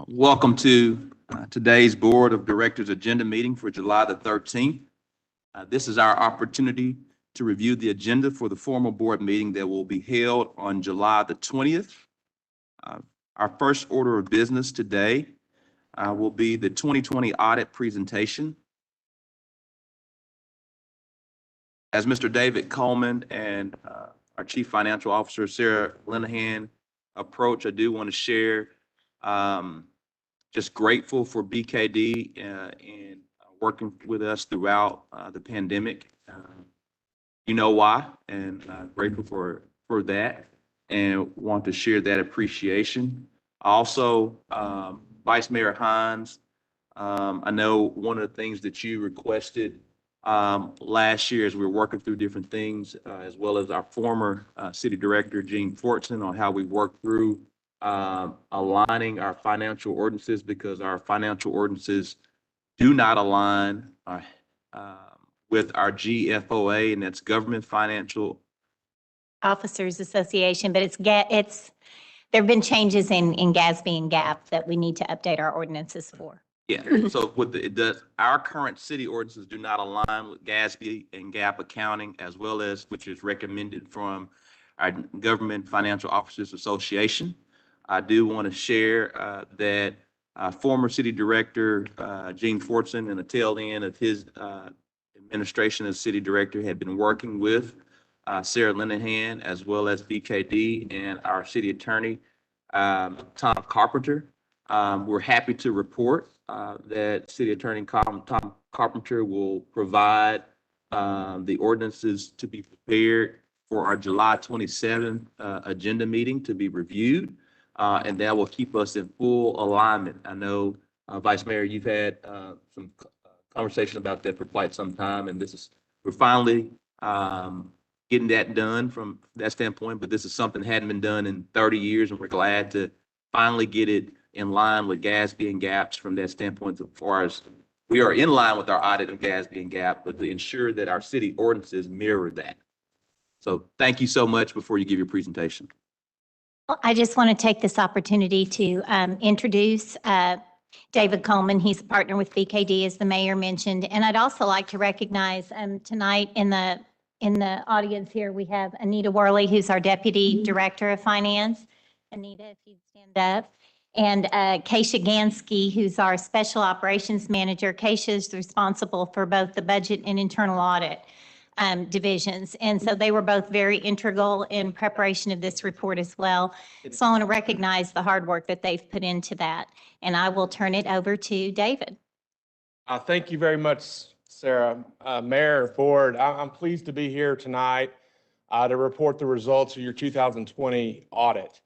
Welcome to today's Board of Directors agenda meeting for July the 13th. This is our opportunity to review the agenda for the formal board meeting that will be held on July the 20th. Our first order of business today will be the 2020 audit presentation. As Mr. David Coleman and our Chief Financial Officer, Sarah Linehan, approach, I do want to share just grateful for BKD and working with us throughout the pandemic. You know why, and grateful for that, and want to share that appreciation. Also, Vice Mayor Hines, I know one of the things that you requested last year as we were working through different things, as well as our former City Director, Gene Fortson, on how we worked through aligning our financial ordinances, because our financial ordinances do not align with our GFOA, and that's Government Financial Officers Association, but there have been changes in GASB and GAAP that we need to update our ordinances for. Yeah, so our current city ordinances do not align with GASB and GAAP accounting, as well as which is recommended from our Government Financial Officers Association. I do want to share that former City Director Gene Fortson, in the tail end of his administration as City Director, had been working with Sarah Linehan, as well as BKD and our City Attorney, Tom Carpenter. We're happy to report that City Attorney Tom Carpenter will provide the ordinances to be prepared for our July 27th agenda meeting to be reviewed. And that will keep us in full alignment. I know, Vice Mayor, you've had some conversation about that for quite some time, and we're finally getting that done from that standpoint, but this is something that hadn't been done in 30 years, and we're glad to finally get it in line with GASB and GAPs from that standpoint. As far as we are in line with our audit of GASB and GAP, but to ensure that our city ordinances mirror that. So thank you so much before you give your presentation. I just want to take this opportunity to introduce David Coleman. He's a partner with BKD, as the mayor mentioned. And I'd also like to recognize tonight in the audience here, we have Anita Worley, who's our Deputy Director of Finance. Anita, if you'd stand up. And Keisha Gansky, who's our Special Operations Manager. Keisha is responsible for both the budget and internal audit divisions. And so they were both very integral in preparation of this report as well. So I want to recognize the hard work that they've put into that. And I will turn it over to David. Thank you very much, Sarah. Mayor, Board, I'm pleased to be here tonight to report the results of your 2020 audit.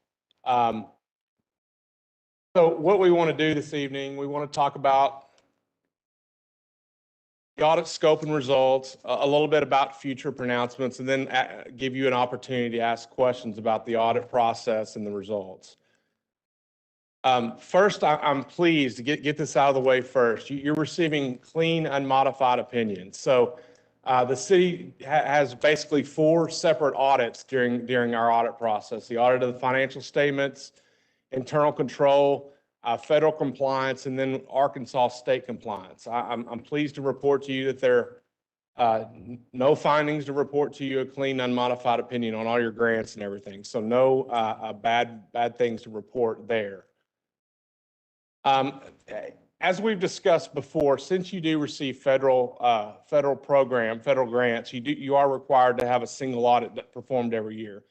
So what we want to do this evening, we want to talk about the audit scope and results, a little bit about future pronouncements, and then give you an opportunity to ask questions about the audit process and the results. First, I'm pleased to get this out of the way first. You're receiving clean, unmodified opinions. So the city has basically 4 separate audits during our audit process: the audit of the financial statements, internal control, federal compliance, and then Arkansas state compliance. I'm pleased to report to you that there are no findings to report to you, a clean, unmodified opinion on all your grants and everything. So no bad things to report there. As we've discussed before, since you do receive federal grants, you are required to have a single audit performed every year.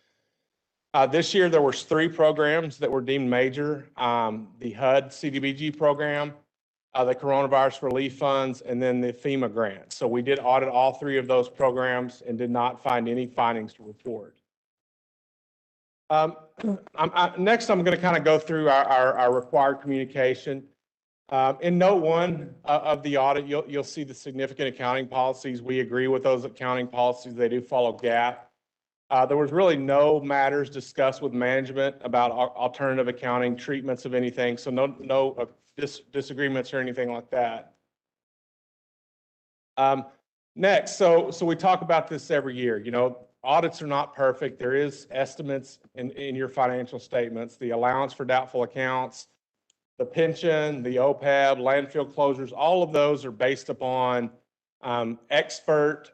This year, there was 3 programs that were deemed major: the HUD CDBG program, the coronavirus relief funds, and then the FEMA grant. So we did audit all 3 of those programs and did not find any findings to report. Next, I'm going to kind of go through our required communication. In note 1 of the audit, you'll see the significant accounting policies. We agree with those accounting policies. They do follow GAAP. There was really no matters discussed with management about alternative accounting treatments of anything, so no disagreements or anything like that. Next, so we talk about this every year. You know, audits are not perfect. There is estimates in your financial statements, the allowance for doubtful accounts, the pension, the OPEB, landfill closures, all of those are based upon expert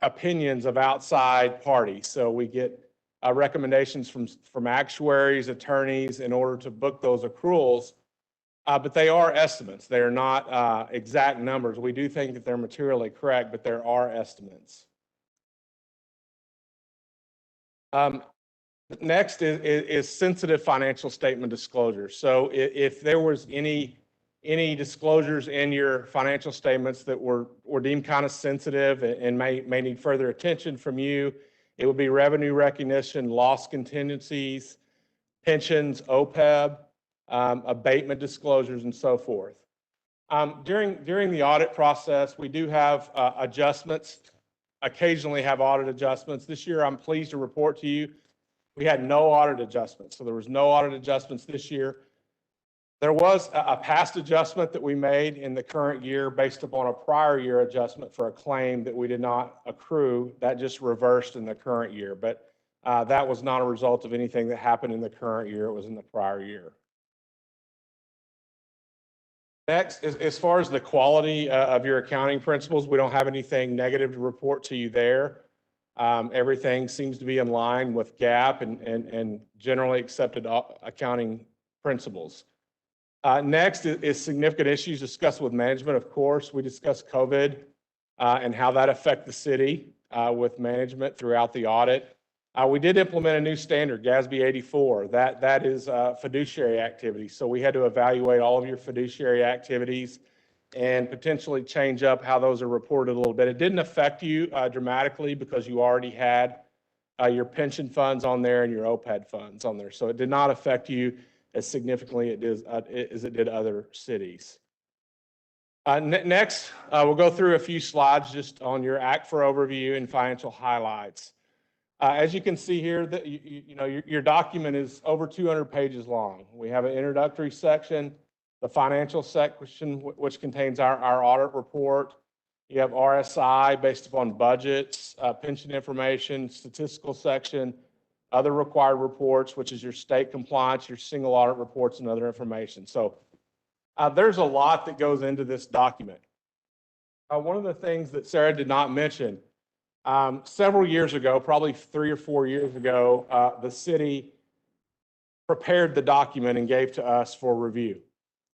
opinions of outside parties. So we get recommendations from actuaries, attorneys in order to book those accruals. But they are estimates. They are not exact numbers. We do think that they're materially correct, but there are estimates. Next is sensitive financial statement disclosure. So if there was any disclosures in your financial statements that were deemed kind of sensitive and may need further attention from you, it would be revenue recognition, loss contingencies, pensions, OPEB, abatement disclosures, and so forth. During the audit process, we do have adjustments, occasionally have audit adjustments. This year, I'm pleased to report to you, we had no audit adjustments. So there was no audit adjustments this year. There was a past adjustment that we made in the current year based upon a prior year adjustment for a claim that we did not accrue. That just reversed in the current year. But that was not a result of anything that happened in the current year. It was in the prior year. Next, as far as the quality of your accounting principles, we don't have anything negative to report to you there. Everything seems to be in line with GAAP and generally accepted accounting principles. Next is significant issues discussed with management. Of course, we discussed COVID and how that affected the city with management throughout the audit. We did implement a new standard, GASB 84. That is fiduciary activity. So we had to evaluate all of your fiduciary activities and potentially change up how those are reported a little bit. It didn't affect you dramatically because you already had your pension funds on there and your OPEB funds on there. So it did not affect you as significantly as it did other cities. Next, we'll go through a few slides just on your Act for overview and financial highlights. As you can see here, your document is over 200 pages long. We have an introductory section, the financial section, which contains our audit report. You have RSI based upon budgets, pension information, statistical section, other required reports, which is your state compliance, your single audit reports, and other information. So there's a lot that goes into this document. One of the things that Sarah did not mention, several years ago, probably 3 or 4 years ago, the city prepared the document and gave to us for review.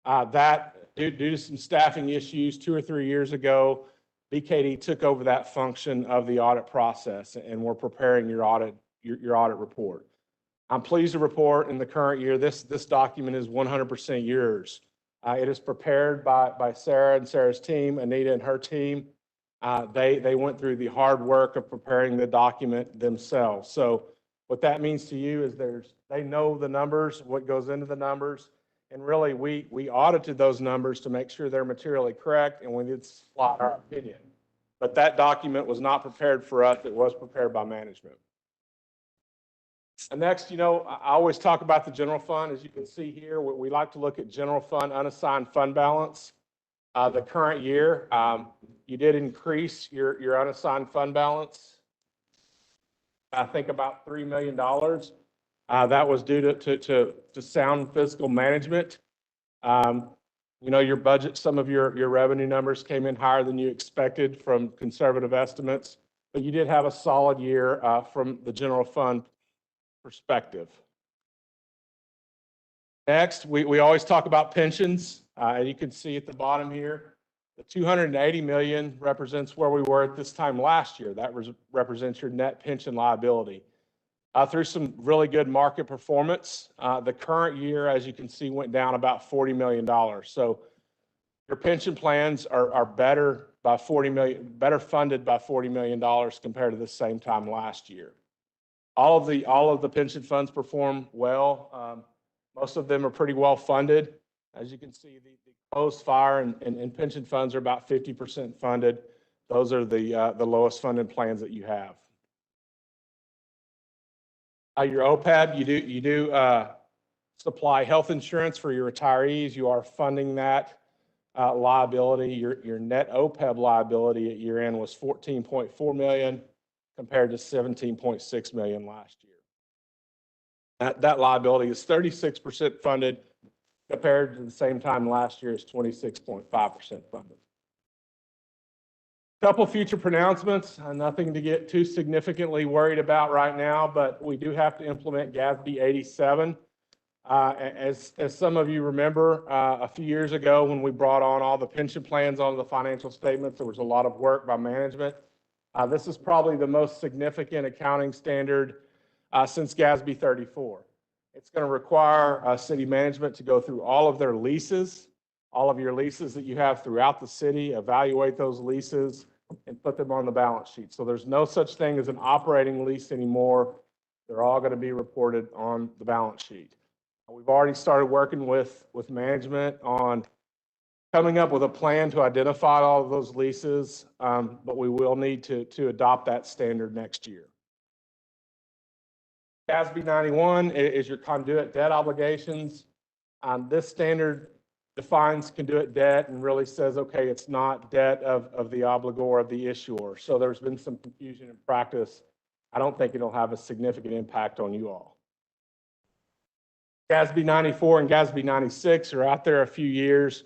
That, due to some staffing issues 2 or 3 years ago, BKD took over that function of the audit process, and we're preparing your audit report. I'm pleased to report in the current year, this document is 100% yours. It is prepared by Sarah and Sarah's team, Anita and her team. They went through the hard work of preparing the document themselves. So what that means to you is they know the numbers, what goes into the numbers, and really we audited those numbers to make sure they're materially correct, and we did slot our opinion. But that document was not prepared for us, it was prepared by management. And next, I always talk about the general fund. As you can see here, we like to look at general fund, unassigned fund balance. The current year, you did increase your unassigned fund balance, I think about $3 million. That was due to sound fiscal management. Your budget, some of your revenue numbers came in higher than you expected from conservative estimates, but you did have a solid year from the general fund perspective. Next, we always talk about pensions. And you can see at the bottom here, the $280 million represents where we were at this time last year. That represents your net pension liability. Through some really good market performance, the current year, as you can see, went down about $40 million. So your pension plans are better by better funded by $40 million compared to the same time last year. All of the pension funds perform well. Most of them are pretty well funded. As you can see, the closed fire and pension funds are about 50% funded. Those are the lowest funded plans that you have. Your OPEB, you do supply health insurance for your retirees. You are funding that liability. Your net OPEB liability at year end was $14.4 million compared to $17.6 million last year. That liability is 36% funded compared to the same time last year is 26.5% funded. Couple future pronouncements, nothing to get too significantly worried about right now, but we do have to implement GASB 87. As some of you remember, a few years ago when we brought on all the pension plans onto the financial statements, there was a lot of work by management. This is probably the most significant accounting standard since GASB 34. It's going to require city management to go through all of their leases, all of your leases that you have throughout the city, evaluate those leases, and put them on the balance sheet. So there's no such thing as an operating lease anymore. They're all going to be reported on the balance sheet. We've already started working with management on coming up with a plan to identify all of those leases, but we will need to adopt that standard next year. GASB 91 is your conduit debt obligations. This standard defines conduit debt and really says, okay, it's not debt of the obligor, of the issuer. So there's been some confusion in practice. I don't think it'll have a significant impact on you all. GASB 94 and GASB 96 are out there a few years.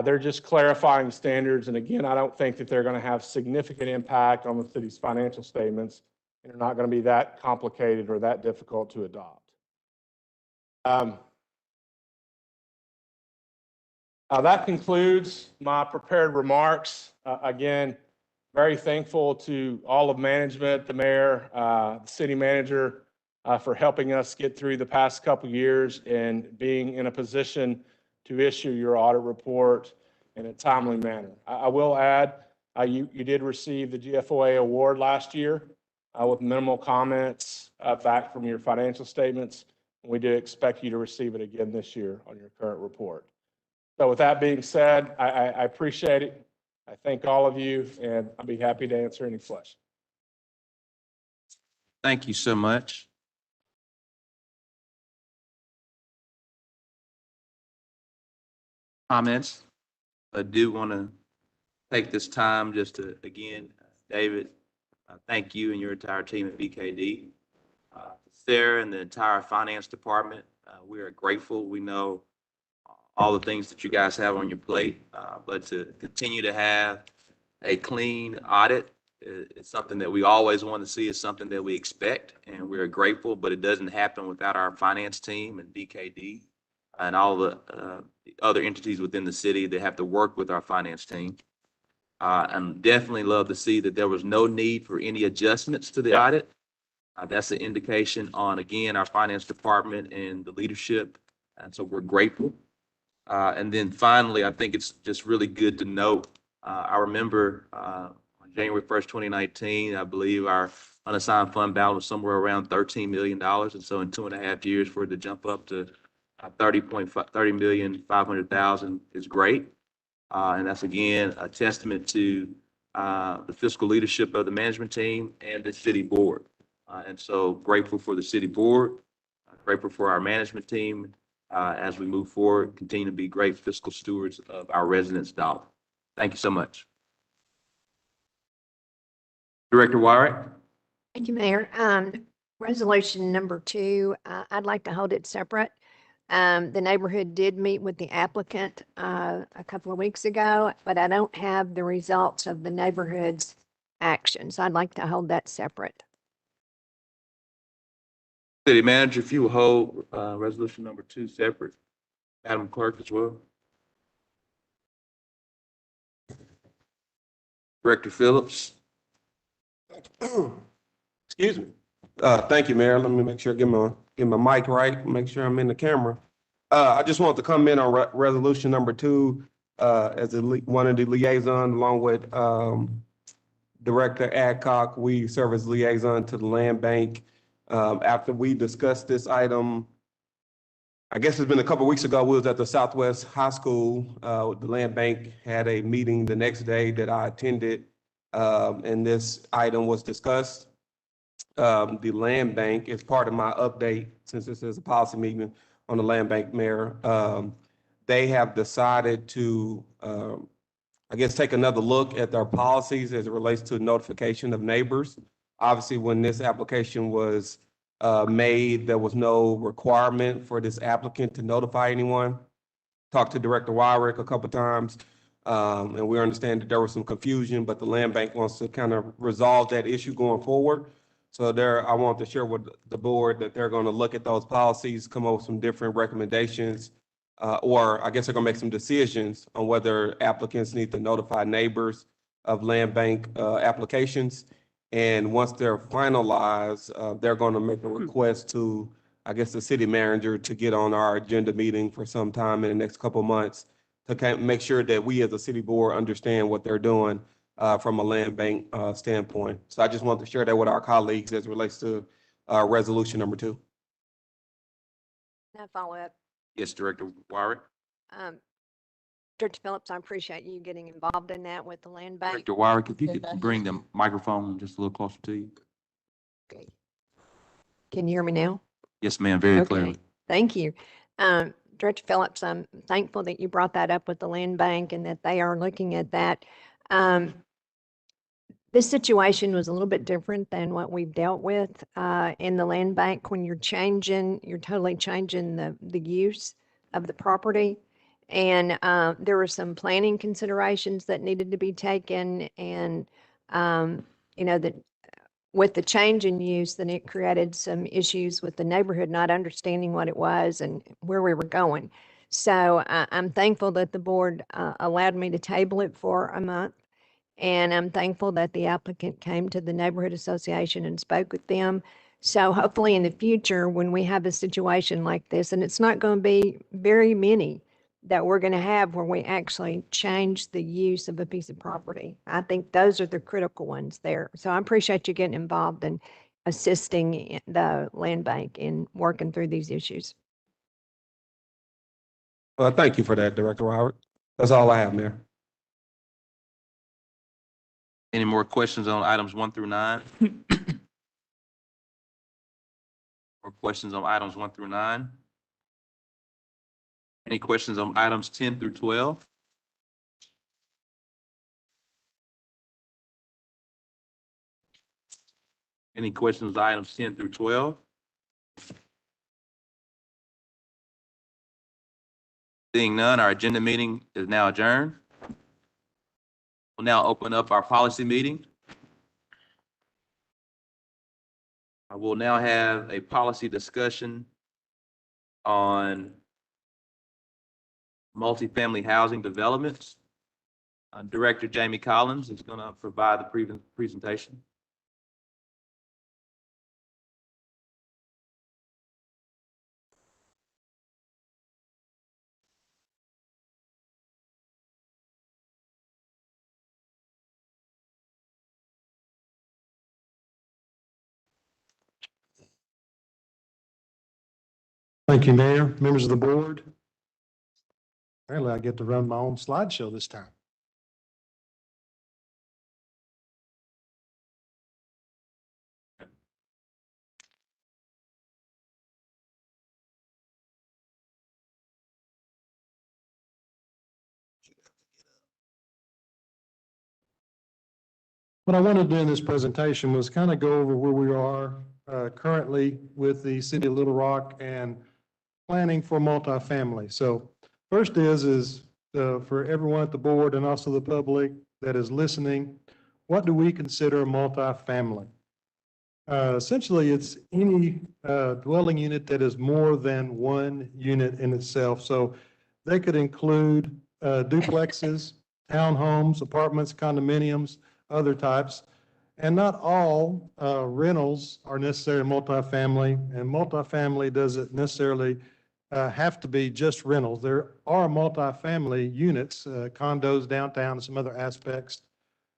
They're just clarifying standards. And again, I don't think that they're going to have significant impact on the city's financial statements, and they're not going to be that complicated or that difficult to adopt. That concludes my prepared remarks. Again, very thankful to all of management, the mayor, the city manager, for helping us get through the past couple years and being in a position to issue your audit report in a timely manner. I will add, you did receive the GFOA award last year with minimal comments back from your financial statements. We do expect you to receive it again this year on your current report. So with that being said, I appreciate it. I thank all of you, and I'll be happy to answer any questions. Thank you so much. Comments? I do want to take this time just to, again, David, thank you and your entire team at BKD. Sarah and the entire finance department, we are grateful. We know all the things that you guys have on your plate, but to continue to have a clean audit is something that we always want to see. It's something that we expect, and we're grateful, but it doesn't happen without our finance team and BKD and all the other entities within the city that have to work with our finance team. And definitely love to see that there was no need for any adjustments to the audit. That's an indication on, again, our finance department and the leadership. And so we're grateful. And then finally, I think it's just really good to note, I remember on January 1st, 2019, I believe our unassigned fund balance was somewhere around $13 million. And so in 2.5 years for it to jump up to $30,500,000 is great. And that's, again, a testament to the fiscal leadership of the management team and the city board. And so grateful for the city board, grateful for our management team as we move forward, continue to be great fiscal stewards of our residents' dollar. Thank you so much. Director Wyrick. Thank you, Mayor. Resolution number 2, I'd like to hold it separate. The neighborhood did meet with the applicant a couple of weeks ago, but I don't have the results of the neighborhood's actions. I'd like to hold that separate. City Manager, if you will hold resolution number 2 separate. Madam Clerk as well. Director Phillips. Excuse me. Thank you, Mayor. Let me make sure I get my mic right, make sure I'm in the camera. I just want to come in on resolution number 2 as one of the liaison along with Director Adcock. We serve as liaison to the land bank. After we discussed this item, I guess it's been a couple of weeks ago, we was at the Southwest High School. The land bank had a meeting the next day that I attended, and this item was discussed. The land bank is part of my update, since this is a policy meeting on the land bank, Mayor. They have decided to, I guess, take another look at their policies as it relates to notification of neighbors. Obviously, when this application was made, there was no requirement for this applicant to notify anyone. talked to Director Wyrick a couple times. And we understand that there was some confusion, but the land bank wants to kind of resolve that issue going forward. So I want to share with the board that they're going to look at those policies, come up with some different recommendations, or I guess they're going to make some decisions on whether applicants need to notify neighbors of land bank applications. And once they're finalized, they're going to make a request to, I guess, the city manager to get on our agenda meeting for some time in the next couple of months to kind of make sure that we as a city board understand what they're doing from a land bank standpoint. So I just want to share that with our colleagues as it relates to resolution number 2. Now follow up. Yes, Director Wyrick. Director Phillips, I appreciate you getting involved in that with the land bank. Director Wyrick, if you could bring the microphone just a little closer to you. Okay. Can you hear me now? Yes, ma'am, very Okay. clearly. Thank you. Director Phillips, I'm thankful that you brought that up with the land bank and that they are looking at that. This situation was a little bit different than what we've dealt with in the land bank. When you're totally changing the use of the property. And there were some planning considerations that needed to be taken. And, that with the change in use, then it created some issues with the neighborhood not understanding what it was and where we were going. So I'm thankful that the board allowed me to table it for a month. And I'm thankful that the applicant came to the neighborhood association and spoke with them. So hopefully in the future, when we have a situation like this, and it's not going to be very many that we're going to have where we actually change the use of a piece of property. I think those are the critical ones there. So I appreciate you getting involved and assisting the land bank in working through these issues. Well, thank you for that, Director Wyrick. That's all I have, Mayor. Any more questions on items 1 through 9? Or questions on items 1 through 9? Any questions on items 10 through 12? Any questions on items 10 through 12? Seeing none, our agenda meeting is now adjourned. We'll now open up our policy meeting. I will now have a policy discussion on multifamily housing developments. Director Jamie Collins is going to provide the presentation. Thank you, Mayor, members of the board. Apparently I get to run my own slideshow this time. What I wanted to do in this presentation was kind of go over where we are currently with the city of Little Rock and planning for multifamily. So first is for everyone at the board and also the public that is listening, what do we consider a multifamily? Essentially, it's any dwelling unit that is more than one unit in itself. So they could include duplexes, townhomes, apartments, condominiums, other types. And not all rentals are necessarily multifamily, and multifamily doesn't necessarily have to be just rentals. There are multifamily units, condos downtown, and some other aspects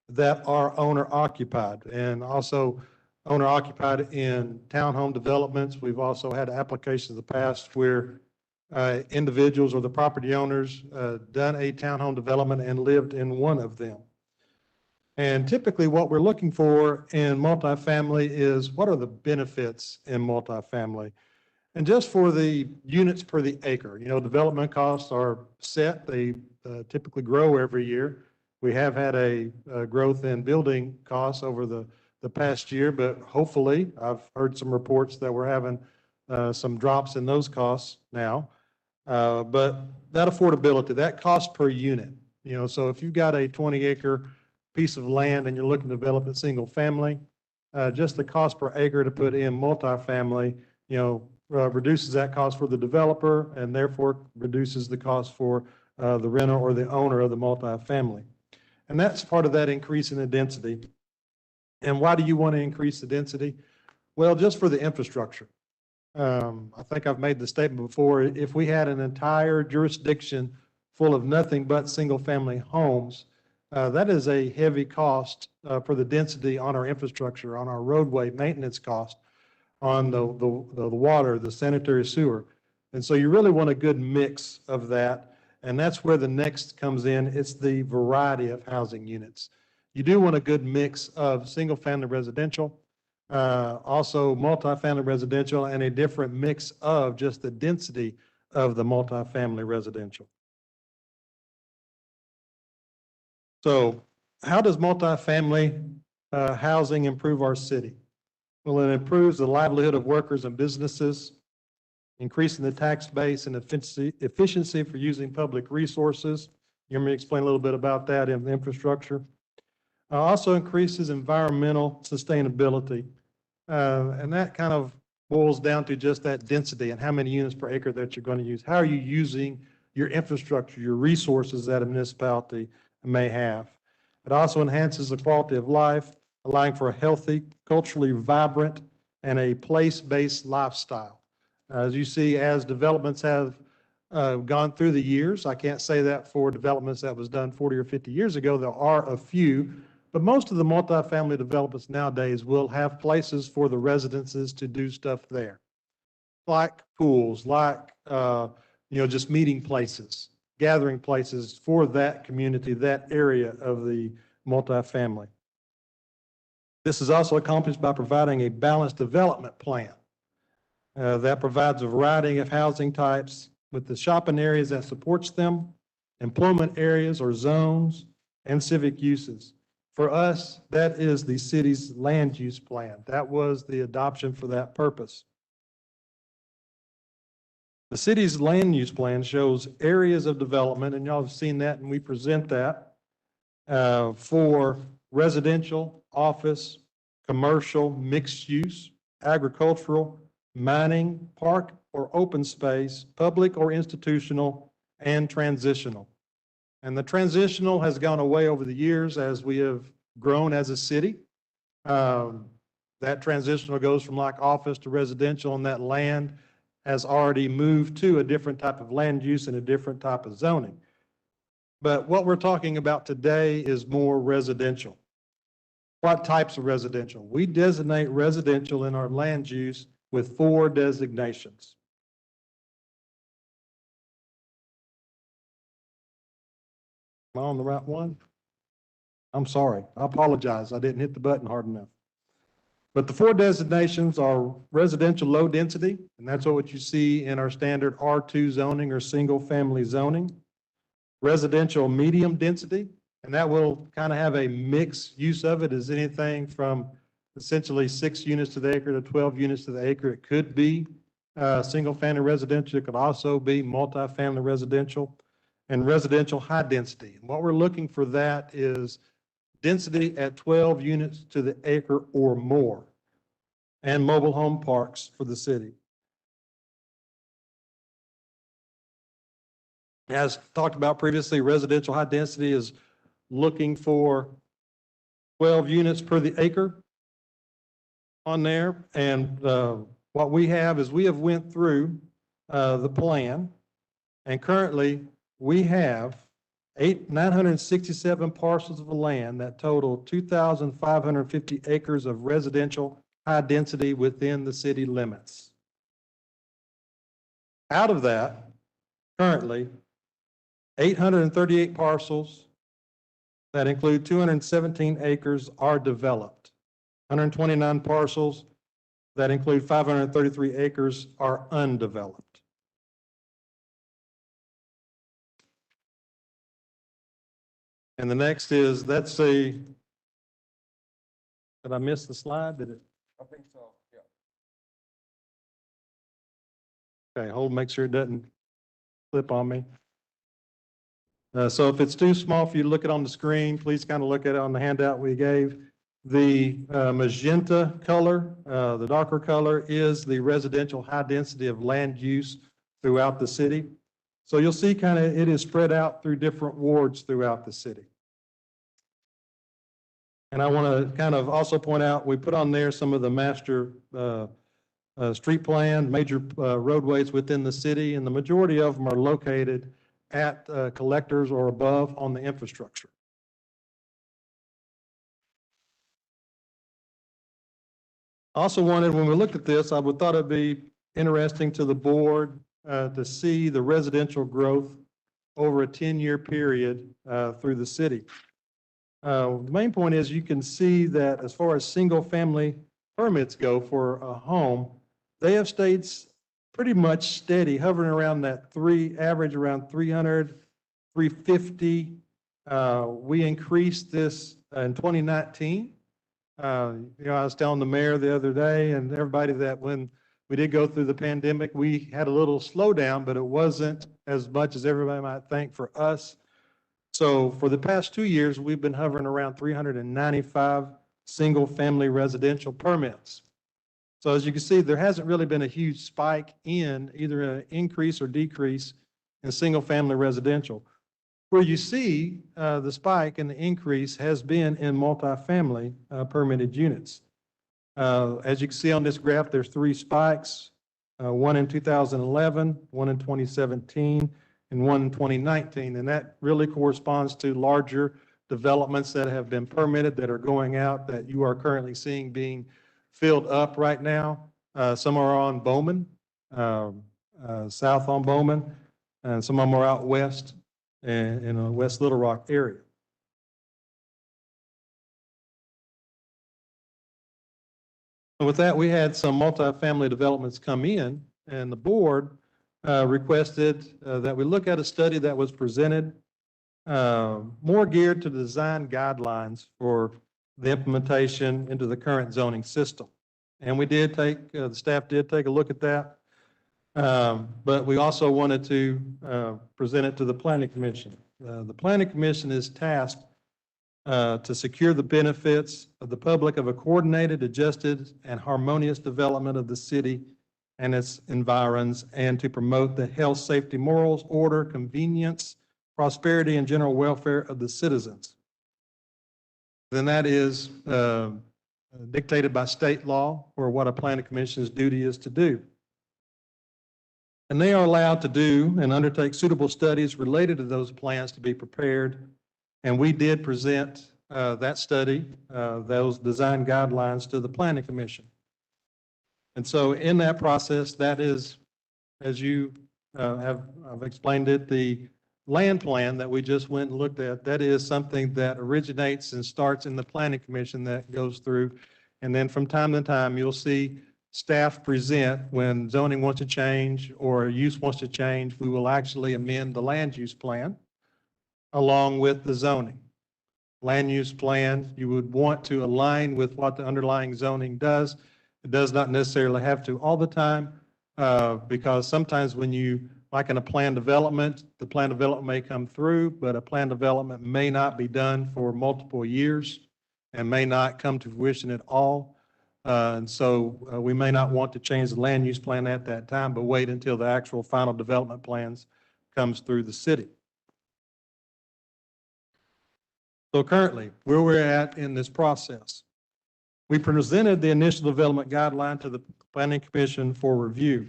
that are owner occupied, and also owner occupied in townhome developments. We've also had applications in the past where individuals or the property owners done a townhome development and lived in one of them. And typically what we're looking for in multifamily is what are the benefits in multifamily? And just for the units per the acre, development costs are set. They typically grow every year. We have had a growth in building costs over the past year, but hopefully I've heard some reports that we're having some drops in those costs now. But that affordability, that cost per unit, so if you've got a 20-acre piece of land and you're looking to develop a single family, just the cost per acre to put in multifamily, reduces that cost for the developer and therefore reduces the cost for the renter or the owner of the multifamily. And that's part of that increase in the density. And why do you want to increase the density? Well, just for the infrastructure. I think I've made the statement before, if we had an entire jurisdiction full of nothing but single-family homes, that is a heavy cost for the density on our infrastructure, on our roadway maintenance cost, on the water, the sanitary sewer. And so you really want a good mix of that. And that's where the next comes in. It's the variety of housing units. You do want a good mix of single-family residential, also multifamily residential, and a different mix of just the density of the multifamily residential. So how does multifamily housing improve our city? Well, it improves the livelihood of workers and businesses, increasing the tax base and efficiency for using public resources. You hear me explain a little bit about that in the infrastructure. Also increases environmental sustainability. And that kind of boils down to just that density and how many units per acre that you're going to use. How are you using your infrastructure, your resources that a municipality may have? It also enhances the quality of life, allowing for a healthy, culturally vibrant, and a place-based lifestyle. As you see, as developments have gone through the years, I can't say that for developments that was done 40 or 50 years ago. There are a few, but most of the multifamily developments nowadays will have places for the residences to do stuff there, like pools, like just meeting places, gathering places for that community, that area of the multifamily. This is also accomplished by providing a balanced development plan that provides a variety of housing types with the shopping areas that supports them, employment areas or zones, and civic uses. For us, that is the city's land use plan. That was the adoption for that purpose. The city's land use plan shows areas of development, and y'all have seen that, and we present that for residential, office, commercial, mixed use, agricultural, mining, park or open space, public or institutional, and transitional. And the transitional has gone away over the years as we have grown as a city. That transitional goes from like office to residential, and that land has already moved to a different type of land use and a different type of zoning. But what we're talking about today is more residential. What types of residential? We designate residential in our land use with 4 designations. Am I on the right one? I'm sorry. I apologize. I didn't hit the button hard enough. But the 4 designations are residential low density, and that's what you see in our standard R2 zoning or single family zoning. Residential medium density, and that will kind of have a mixed use of it, as anything from essentially 6 units to the acre to 12 units to the acre. It could be single family residential. It could also be multifamily residential, and residential high density. And what we're looking for that is density at 12 units to the acre or more, and mobile home parks for the city. As talked about previously, residential high density is looking for 12 units per the acre on there. And what we have is we have went through the plan, and currently we have 967 parcels of land that total 2,550 acres of residential high density within the city limits. Out of that, currently, 838 parcels that include 217 acres are developed. 129 parcels that include 533 acres are undeveloped. And the next is, did I miss the slide? Did it? I think so, yeah. Okay, hold, make sure it doesn't flip on me. So if it's too small for you to look at on the screen, please kind of look at it on the handout we gave. The magenta color, the darker color is the residential high density of land use throughout the city. So you'll see kind of it is spread out through different wards throughout the city. And I want to kind of also point out, we put on there some of the master street plan, major roadways within the city, and the majority of them are located at collectors or above on the infrastructure. Also wanted, when we looked at this, I would thought it'd be interesting to the board to see the residential growth over a 10-year period through the city. The main point is you can see that as far as single-family permits go for a home, they have stayed pretty much steady, hovering around that average around 300, 350. We increased this in 2019. I was telling the mayor the other day and everybody that when we did go through the pandemic, we had a little slowdown, but it wasn't as much as everybody might think for us. So for the past 2 years, we've been hovering around 395 single-family residential permits. So as you can see, there hasn't really been a huge spike in either an increase or decrease in single-family residential. Where you see the spike and the increase has been in multifamily permitted units. As you can see on this graph, there's 3 spikes, one in 2011, one in 2017, and one in 2019. And that really corresponds to larger developments that have been permitted that are going out that you are currently seeing being filled up right now. Some are on Bowman, south on Bowman, and some of them are out west in the West Little Rock area. With that, we had some multifamily developments come in, and the board requested that we look at a study that was presented more geared to the design guidelines for the implementation into the current zoning system. And we did take, the staff did take a look at that. But we also wanted to present it to the Planning Commission. The Planning Commission is tasked to secure the benefits of the public of a coordinated, adjusted, and harmonious development of the city and its environs, and to promote the health, safety, morals, order, convenience, prosperity, and general welfare of the citizens. Then that is dictated by state law, or what a Planning Commission's duty is to do. And they are allowed to do and undertake suitable studies related to those plans to be prepared. And we did present that study, those design guidelines to the Planning Commission. And so in that process, that is, as you I've explained it, the land plan that we just went and looked at, that is something that originates and starts in the Planning Commission that goes through. And then from time to time, you'll see staff present when zoning wants to change or use wants to change, we will actually amend the land use plan along with the zoning. Land use plan, you would want to align with what the underlying zoning does. It does not necessarily have to all the time because sometimes when you, like in a plan development, the plan development may come through, but a plan development may not be done for multiple years and may not come to fruition at all. And so we may not want to change the land use plan at that time, but wait until the actual final development plans comes through the city. So currently, where we're at in this process, we presented the initial development guideline to the Planning Commission for review.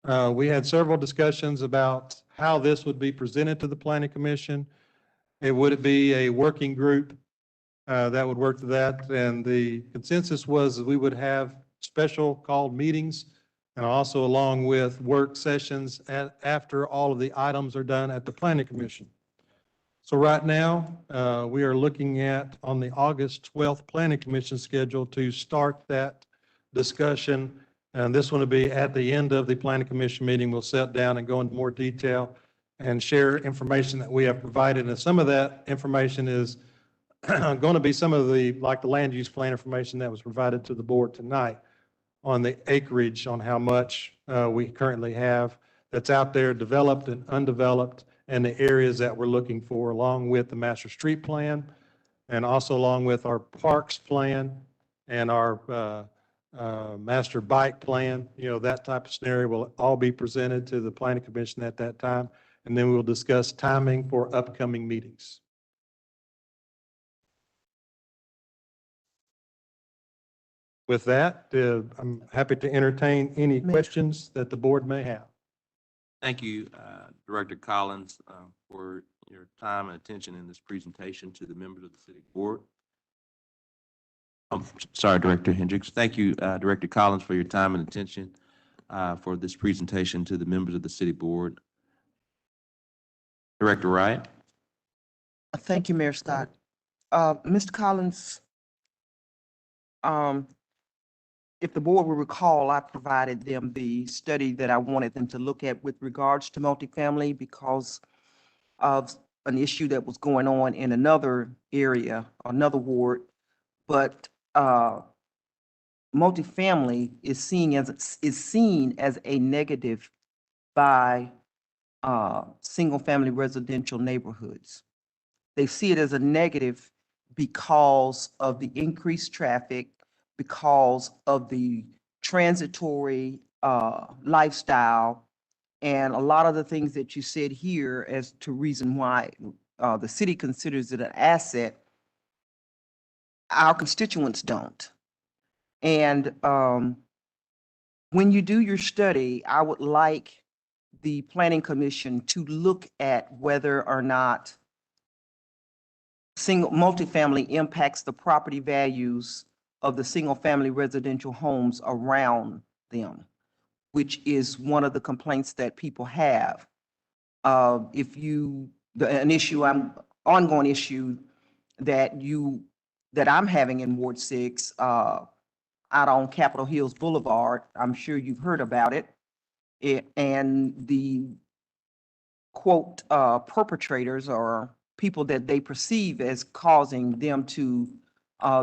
We had several discussions about how this would be presented to the Planning Commission. Would it be a working group that would work to that? And the consensus was that we would have special called meetings and also along with work sessions after all of the items are done at the Planning Commission. So right now, we are looking at on the August 12th Planning Commission schedule to start that discussion. And this one will be at the end of the Planning Commission meeting. We'll sit down and go into more detail and share information that we have provided. And some of that information is going to be some of the, like the land use plan information that was provided to the board tonight on the acreage, on how much we currently have. that's out there, developed and undeveloped, and the areas that we're looking for, along with the master street plan, and also along with our parks plan and our master bike plan. That type of scenario will all be presented to the planning commission at that time. And then we'll discuss timing for upcoming meetings. With that, I'm happy to entertain any questions that the board may have. Thank you, Director Collins, for your time and attention in this presentation to the members of the city board. I'm sorry, Director Hendricks. Thank you, Director Collins, for your time and attention for this presentation to the members of the city board. Director Wright. Thank you, Mayor Scott. Mr. Collins, if the board will recall, I provided them the study that I wanted them to look at with regards to multifamily because of an issue that was going on in another area, another ward. But multifamily is seen as a negative by single-family residential neighborhoods. They see it as a negative because of the increased traffic, because of the transitory lifestyle, and a lot of the things that you said here as to reason why the city considers it an asset, our constituents don't. And when you do your study, I would like the Planning Commission to look at whether or not multifamily impacts the property values of the single-family residential homes around them, which is one of the complaints that people have. An ongoing issue that I'm having in Ward 6, out on Capitol Hills Boulevard, I'm sure you've heard about it. And the quote, perpetrators or people that they perceive as causing them to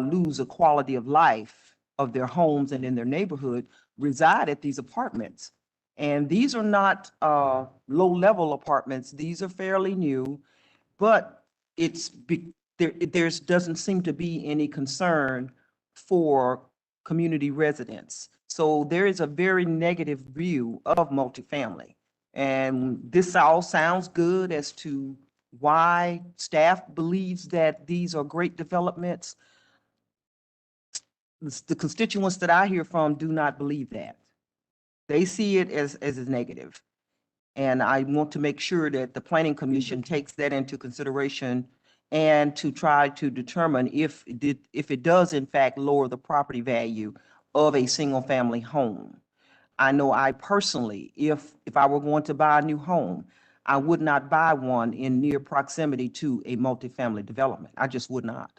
lose a quality of life of their homes and in their neighborhood reside at these apartments. And these are not low-level apartments. These are fairly new, but there doesn't seem to be any concern for community residents. So there is a very negative view of multifamily. And this all sounds good as to why staff believes that these are great developments. The constituents that I hear from do not believe that. They see it as a negative. And I want to make sure that the Planning Commission takes that into consideration and to try to determine if it does in fact lower the property value of a single family home. I know I personally, if I were going to buy a new home, I would not buy one in near proximity to a multifamily development. I just would not.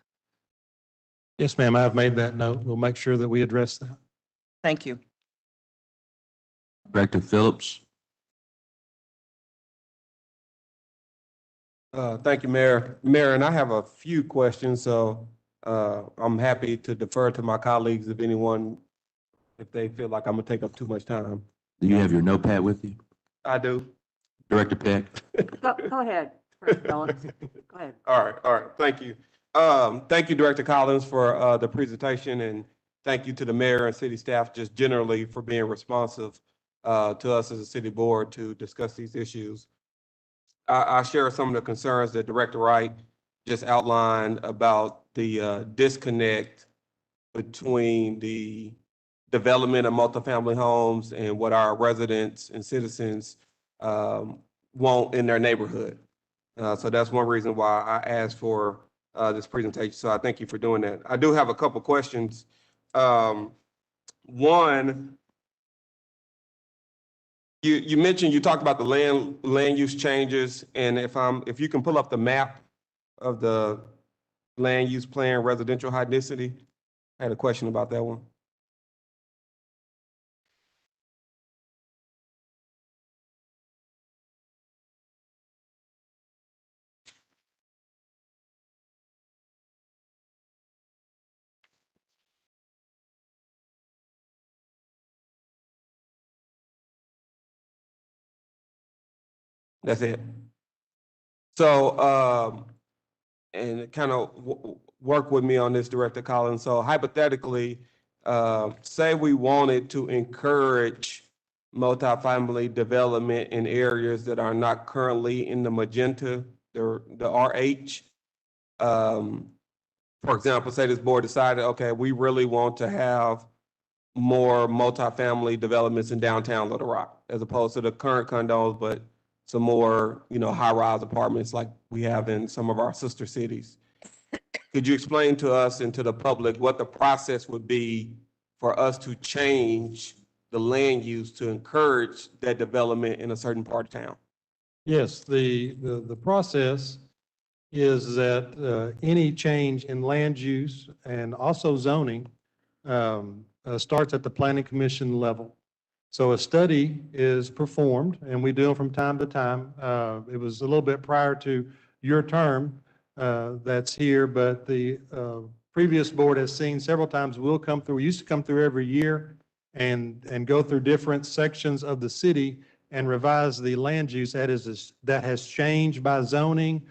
Yes, ma'am, I've made that note. We'll make sure that we address that. Thank you. Director Phillips. Thank you, Mayor. Mayor, and I have a few questions, so I'm happy to defer to my colleagues if they feel like I'm gonna take up too much time. Do you have your notepad with you? I do. Director Peck. Go ahead, Director Collins. Go ahead. All right, thank you. Thank you, Director Collins, for the presentation, and thank you to the mayor and city staff just generally for being responsive to us as a city board to discuss these issues. I share some of the concerns that Director Wright just outlined about the disconnect between the development of multifamily homes and what our residents and citizens want in their neighborhood. So that's one reason why I asked for this presentation. So I thank you for doing that. I do have a couple questions. One, you mentioned, you talked about the land use changes, and if you can pull up the map of the land use plan residential high density, I had a question about that one. That's it. So, and kind of work with me on this, Director Collins. So hypothetically, say we wanted to encourage multifamily development in areas that are not currently in the magenta, the RH. For example, say this board decided, okay, we really want to have more multifamily developments in downtown Little Rock, as opposed to the current condos, but some more, high-rise apartments like we have in some of our sister cities. Could you explain to us and to the public what the process would be for us to change the land use to encourage that development in a certain part of town? Yes, the process is that any change in land use and also zoning starts at the planning commission level. So a study is performed, and we do them from time to time. It was a little bit prior to your term that's here, but the previous board has seen several times. We'll come through, we used to come through every year and go through different sections of the city and revise the land use that has changed by zoning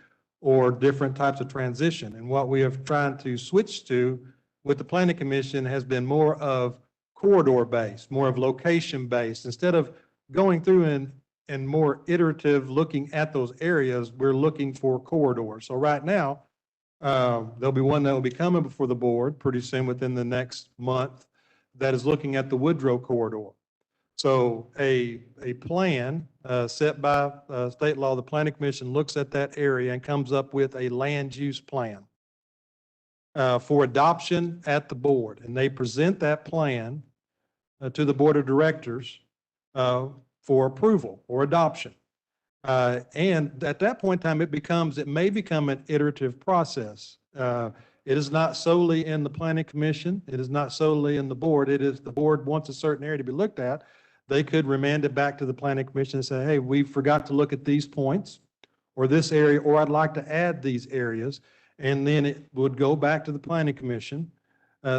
or different types of transition. And what we have tried to switch to with the planning commission has been more of corridor-based, more of location-based. Instead of going through and more iterative looking at those areas, we're looking for corridors. So right now, there'll be one that will be coming before the board pretty soon within the next month that is looking at the Woodrow corridor. So a plan set by state law, the planning commission looks at that area and comes up with a land use plan for adoption at the board. And they present that plan to the board of directors for approval or adoption. And at that point in time, it may become an iterative process. It is not solely in the planning commission. It is not solely in the board. It is the board wants a certain area to be looked at. They could remand it back to the planning commission and say, hey, we forgot to look at these points or this area, or I'd like to add these areas. And then it would go back to the planning commission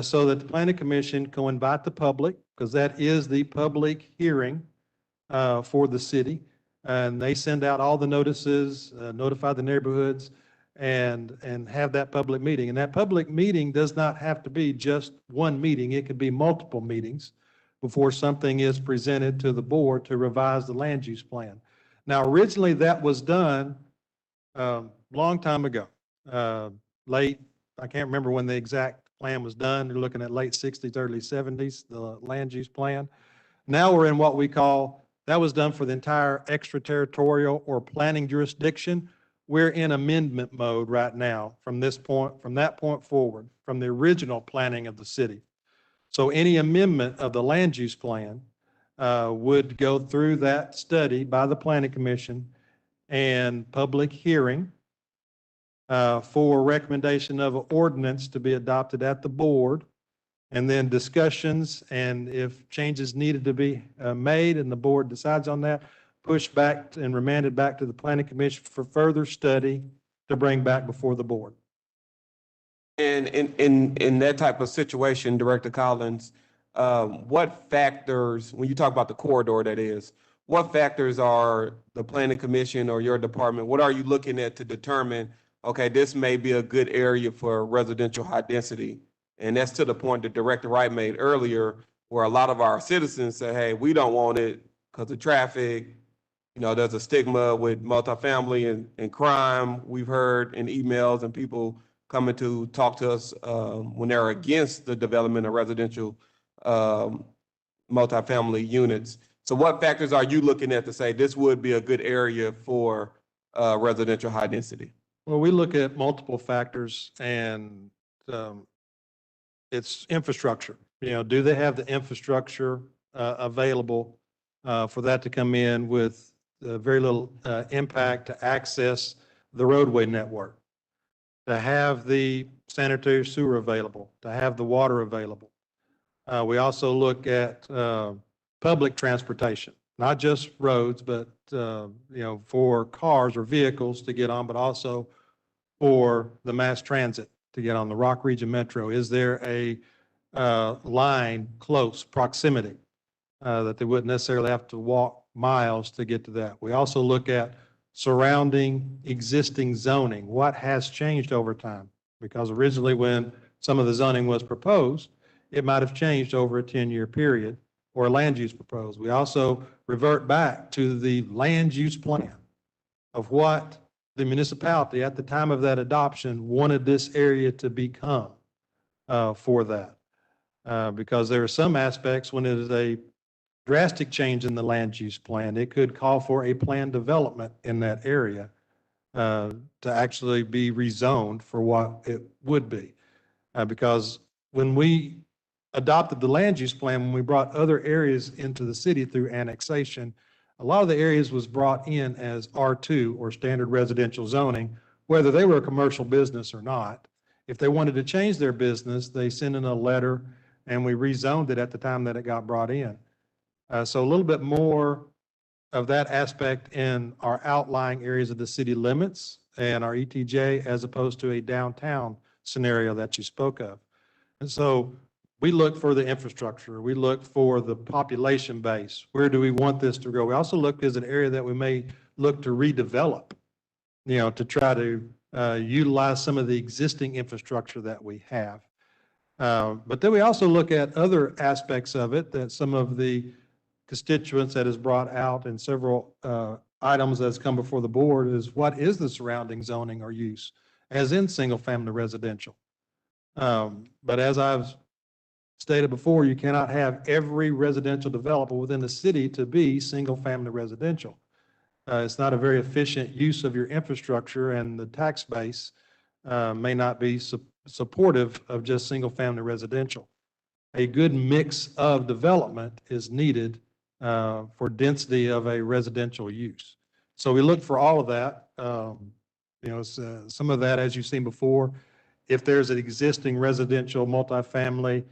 so that the planning commission can invite the public, because that is the public hearing for the city. And they send out all the notices, notify the neighborhoods, and have that public meeting. And that public meeting does not have to be just one meeting. It could be multiple meetings before something is presented to the board to revise the land use plan. Now, originally that was done long time ago, I can't remember when the exact plan was done. You're looking at late 60s, early 70s, the land use plan. Now we're in what we call, that was done for the entire extraterritorial or planning jurisdiction. We're in amendment mode right now from that point forward, from the original planning of the city. So any amendment of the land use plan would go through that study by the planning commission and public hearing for recommendation of an ordinance to be adopted at the board, and then discussions, and if changes needed to be made and the board decides on that, pushed back and remanded back to the planning commission for further study to bring back before the board. And in that type of situation, Director Collins, what factors, when you talk about the corridor that is, what factors are the planning commission or your department, what are you looking at to determine, okay, this may be a good area for residential high density? And that's to the point that Director Wright made earlier, where a lot of our citizens say, hey, we don't want it because of traffic. There's a stigma with multifamily and crime. We've heard in emails and people coming to talk to us when they're against the development of residential multifamily units. So what factors are you looking at to say this would be a good area for residential high density? Well, we look at multiple factors, and it's infrastructure. Do they have the infrastructure available for that to come in with very little impact to access the roadway network, to have the sanitary sewer available, to have the water available. We also look at public transportation, not just roads, but for cars or vehicles to get on, but also for the mass transit to get on the Rock Region Metro. Is there a line close proximity that they wouldn't necessarily have to walk miles to get to that? We also look at surrounding existing zoning. What has changed over time? Because originally when some of the zoning was proposed, it might have changed over a 10-year period or land use proposed. We also revert back to the land use plan of what the municipality at the time of that adoption wanted this area to become for that. Because there are some aspects when it is a drastic change in the land use plan, it could call for a planned development in that area to actually be rezoned for what it would be. Because when we adopted the land use plan, when we brought other areas into the city through annexation, a lot of the areas was brought in as R2 or standard residential zoning, whether they were a commercial business or not. If they wanted to change their business, they sent in a letter and we rezoned it at the time that it got brought in. So a little bit more of that aspect in our outlying areas of the city limits and our ETJ as opposed to a downtown scenario that you spoke of. And so we look for the infrastructure. We look for the population base. Where do we want this to go? We also look as an area that we may look to redevelop, to try to utilize some of the existing infrastructure that we have. But then we also look at other aspects of it that some of the constituents that is brought out in several items that's come before the board is what is the surrounding zoning or use as in single family residential. But as I've stated before, you cannot have every residential developer within the city to be single family residential. It's not a very efficient use of your infrastructure, and the tax base may not be supportive of just single family residential. A good mix of development is needed for density of a residential use. So we look for all of that. Some of that, as you've seen before, if there's an existing residential multifamily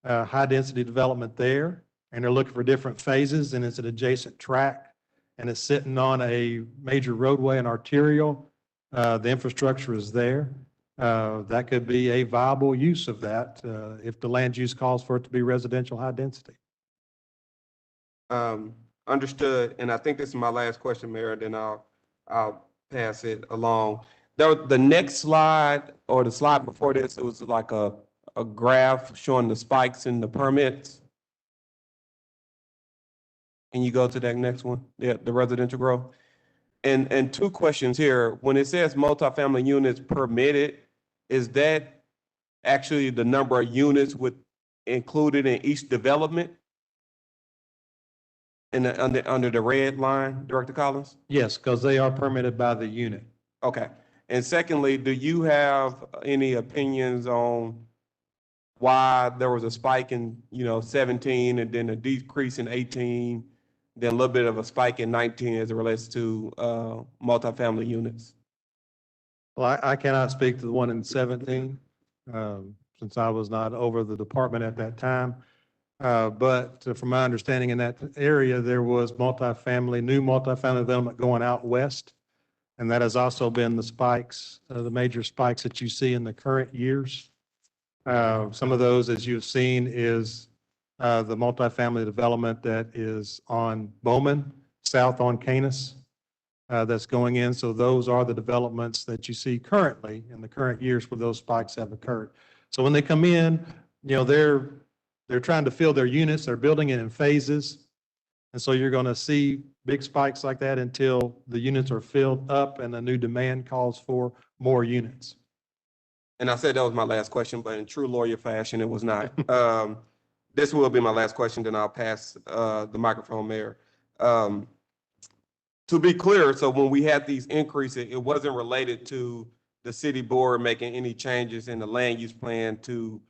high density development there, and they're looking for different phases, and it's an adjacent track, and it's sitting on a major roadway and arterial, the infrastructure is there. That could be a viable use of that if the land use calls for it to be residential high density. Understood. And I think this is my last question, Mayor, then I'll pass it along. The next slide or the slide before this, it was like a graph showing the spikes in the permits. Can you go to that next one? Yeah, the residential growth. And two questions here. When it says multifamily units permitted, is that actually the number of units included in each development? Under the red line, Director Collins? Yes, because they are permitted by the unit. Okay. And secondly, do you have any opinions on why there was a spike in, 17 and then a decrease in 18, then a little bit of a spike in 19 as it relates to multifamily units? Well, I cannot speak to the one in 17 since I was not over the department at that time. But from my understanding in that area, there was new multifamily development going out west. And that has also been the spikes, the major spikes that you see in the current years. Some of those, as you've seen, is the multifamily development that is on Bowman, south on Canis, that's going in. So those are the developments that you see currently in the current years where those spikes have occurred. So when they come in, they're trying to fill their units. They're building it in phases. And so you're going to see big spikes like that until the units are filled up and a new demand calls for more units. And I said that was my last question, but in true lawyer fashion, it was not. This will be my last question, then I'll pass the microphone, Mayor. To be clear, so when we had these increases, it wasn't related to the city board making any changes in the land use plan to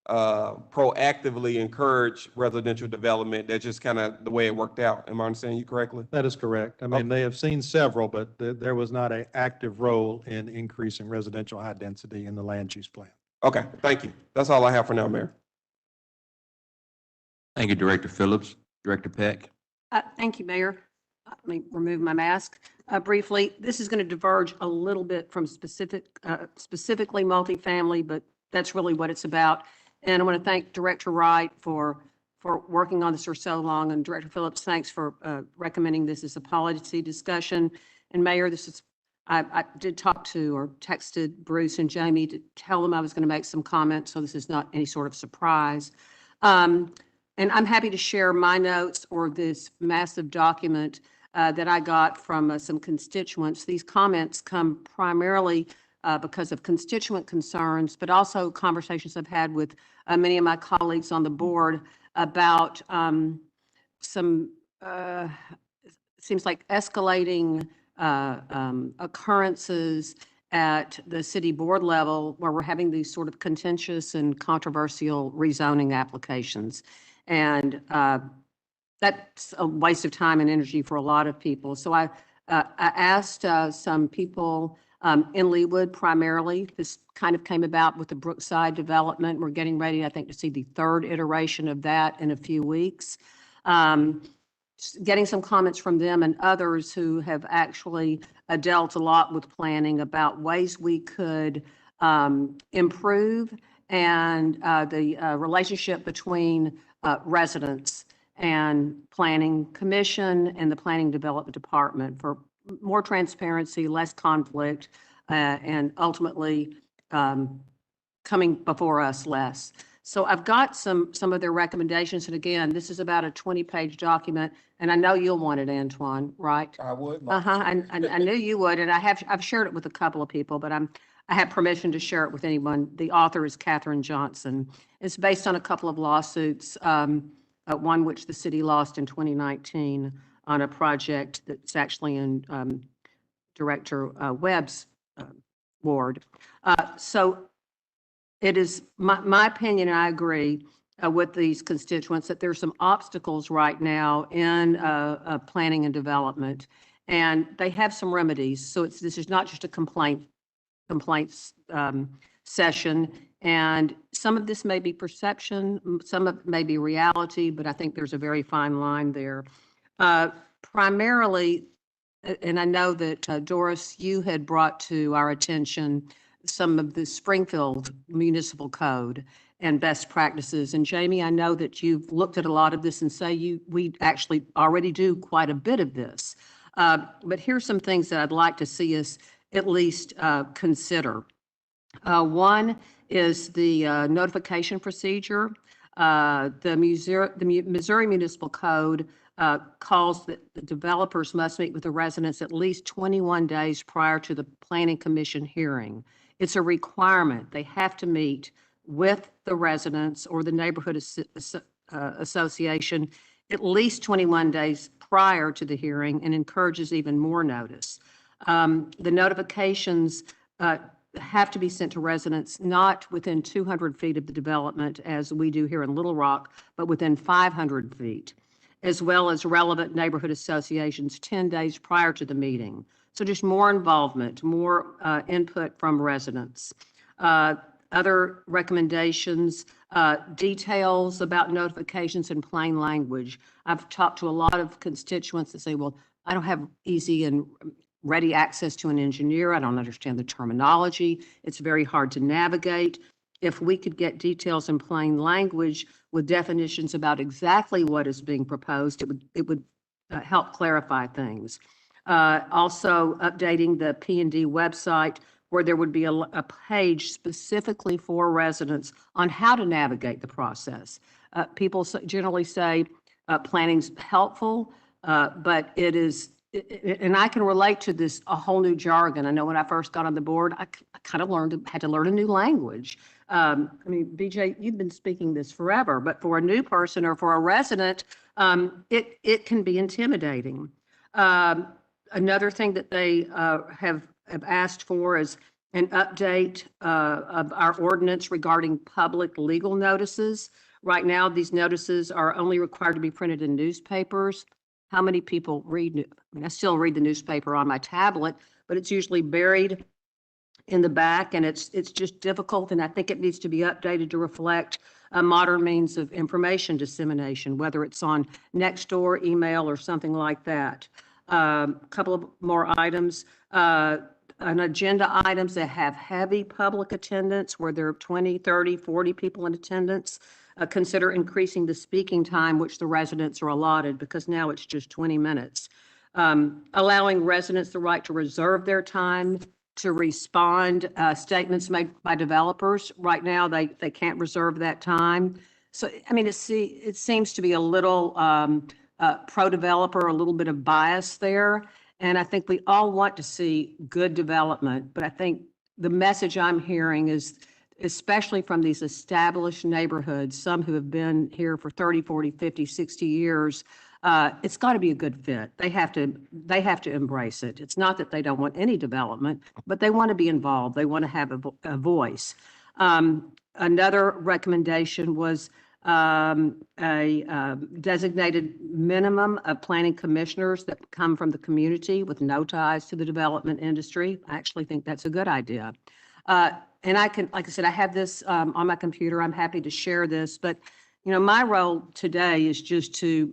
proactively encourage residential development. That's just kind of the way it worked out. Am I understanding you correctly? That is correct. I mean, they have seen several, but there was not an active role in increasing residential high density in the land use plan. Okay, thank you. That's all I have for now, Mayor. Thank you, Director Phillips. Director Peck. Thank you, Mayor. Let me remove my mask. Briefly, this is going to diverge a little bit from specifically multifamily, but that's really what it's about. And I want to thank Director Wright for working on this for so long. And Director Phillips, thanks for recommending this as a policy discussion. And Mayor, I did talk to or texted Bruce and Jamie to tell them I was going to make some comments, so this is not any sort of surprise. And I'm happy to share my notes or this massive document that I got from some constituents. These comments come primarily because of constituent concerns, but also conversations I've had with many of my colleagues on the board about some, seems like escalating occurrences at the city board level where we're having these sort of contentious and controversial rezoning applications. And that's a waste of time and energy for a lot of people. So I asked some people in Leawood primarily. This kind of came about with the Brookside development. We're getting ready, I think, to see the third iteration of that in a few weeks. Getting some comments from them and others who have actually dealt a lot with planning about ways we could improve and the relationship between residents and planning commission and the planning development department for more transparency, less conflict, and ultimately coming before us less. So I've got some of their recommendations. And again, this is about a 20-page document, and I know you'll want it, Antoine, right? I would. I knew you would, and I've shared it with a couple of people, but I have permission to share it with anyone. The author is Katherine Johnson. It's based on a couple of lawsuits, one which the city lost in 2019 on a project that's actually in Director Webb's ward. So it is my opinion, and I agree with these constituents, that there's some obstacles right now in planning and development, and they have some remedies. So this is not just a complaints session, and some of this may be perception, some of it may be reality, but I think there's a very fine line there. Primarily, and I know that Doris, you had brought to our attention some of the Springfield Municipal Code and best practices. And Jamie, I know that you've looked at a lot of this and say we actually already do quite a bit of this. But here's some things that I'd like to see us at least consider. One is the notification procedure. The Missouri Municipal Code calls that the developers must meet with the residents at least 21 days prior to the Planning Commission hearing. It's a requirement. They have to meet with the residents or the neighborhood association at least 21 days prior to the hearing, and encourages even more notice. The notifications have to be sent to residents not within 200 feet of the development, as we do here in Little Rock, but within 500 feet, as well as relevant neighborhood associations 10 days prior to the meeting. So just more involvement, more input from residents. Other recommendations, details about notifications in plain language. I've talked to a lot of constituents that say, well, I don't have easy and ready access to an engineer. I don't understand the terminology. It's very hard to navigate. If we could get details in plain language with definitions about exactly what is being proposed, it would help clarify things. Also updating the P&D website, where there would be a page specifically for residents on how to navigate the process. People generally say planning's helpful, but it is, and I can relate to this, a whole new jargon. I know when I first got on the board, I kind of had to learn a new language. I mean, BJ, you've been speaking this forever, but for a new person or for a resident, it can be intimidating. Another thing that they have asked for is an update of our ordinance regarding public legal notices. Right now, these notices are only required to be printed in newspapers. How many people read? I mean, I still read the newspaper on my tablet, but it's usually buried in the back, and it's just difficult. And I think it needs to be updated to reflect a modern means of information dissemination, whether it's on Nextdoor, email, or something like that. A couple of more items. An agenda items that have heavy public attendance, where there are 20, 30, 40 people in attendance. Consider increasing the speaking time which the residents are allotted, because now it's just 20 minutes. allowing residents the right to reserve their time to respond, statements made by developers. Right now, they can't reserve that time. So, I mean, it seems to be a little pro-developer, a little bit of bias there. And I think we all want to see good development, but I think the message I'm hearing is, especially from these established neighborhoods, some who have been here for 30, 40, 50, 60 years, it's got to be a good fit. They have to embrace it. It's not that they don't want any development, but they want to be involved. They want to have a voice. Another recommendation was a designated minimum of planning commissioners that come from the community with no ties to the development industry. I actually think that's a good idea. And I can, like I said, I have this on my computer. I'm happy to share this, but my role today is just to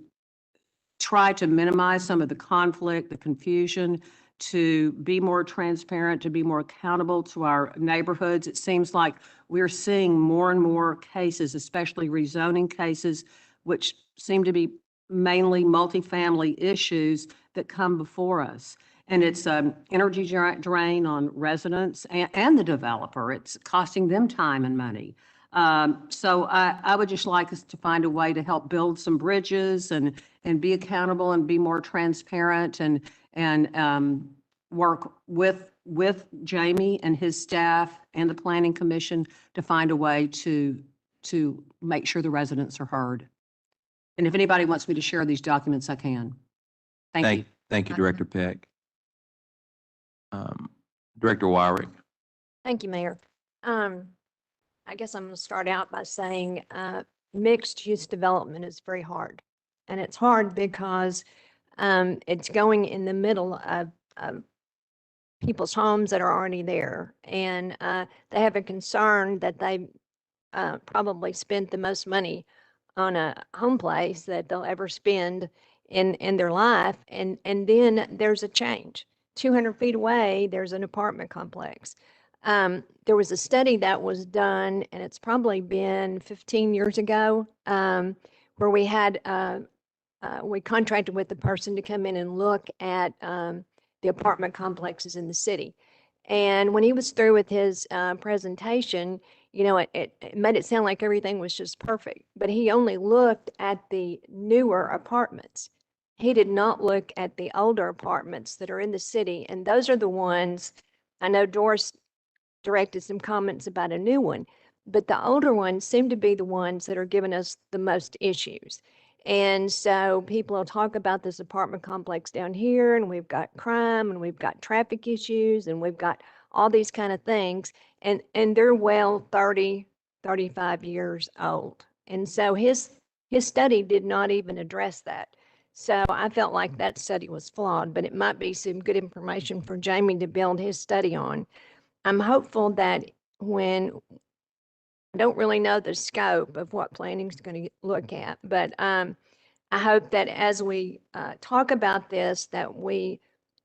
try to minimize some of the conflict, the confusion, to be more transparent, to be more accountable to our neighborhoods. It seems like we're seeing more and more cases, especially rezoning cases, which seem to be mainly multifamily issues that come before us. And it's energy drain on residents and the developer. It's costing them time and money. So I would just like us to find a way to help build some bridges and be accountable and be more transparent and work with Jamie and his staff and the Planning Commission to find a way to make sure the residents are heard. And if anybody wants me to share these documents, I can. Thank you. Thank you, Director Peck. Director Wyrick. Thank you, Mayor. I guess I'm going to start out by saying mixed-use development is very hard. And it's hard because it's going in the middle of people's homes that are already there. And they have a concern that they probably spent the most money on a home place that they'll ever spend in their life. And then there's a change. 200 feet away, there's an apartment complex. There was a study that was done, and it's probably been 15 years ago, where we had, we contracted with the person to come in and look at the apartment complexes in the city. And when he was through with his presentation, it made it sound like everything was just perfect, but he only looked at the newer apartments. He did not look at the older apartments that are in the city, and those are the ones, I know Doris directed some comments about a new one, but the older ones seem to be the ones that are giving us the most issues. And so people will talk about this apartment complex down here, and we've got crime, and we've got traffic issues, and we've got all these kind of things, and they're well 30, 35 years old. And so his study did not even address that. So I felt like that study was flawed, but it might be some good information for Jamie to build his study on. I'm hopeful that I don't really know the scope of what planning is going to look at, but I hope that as we talk about this, that we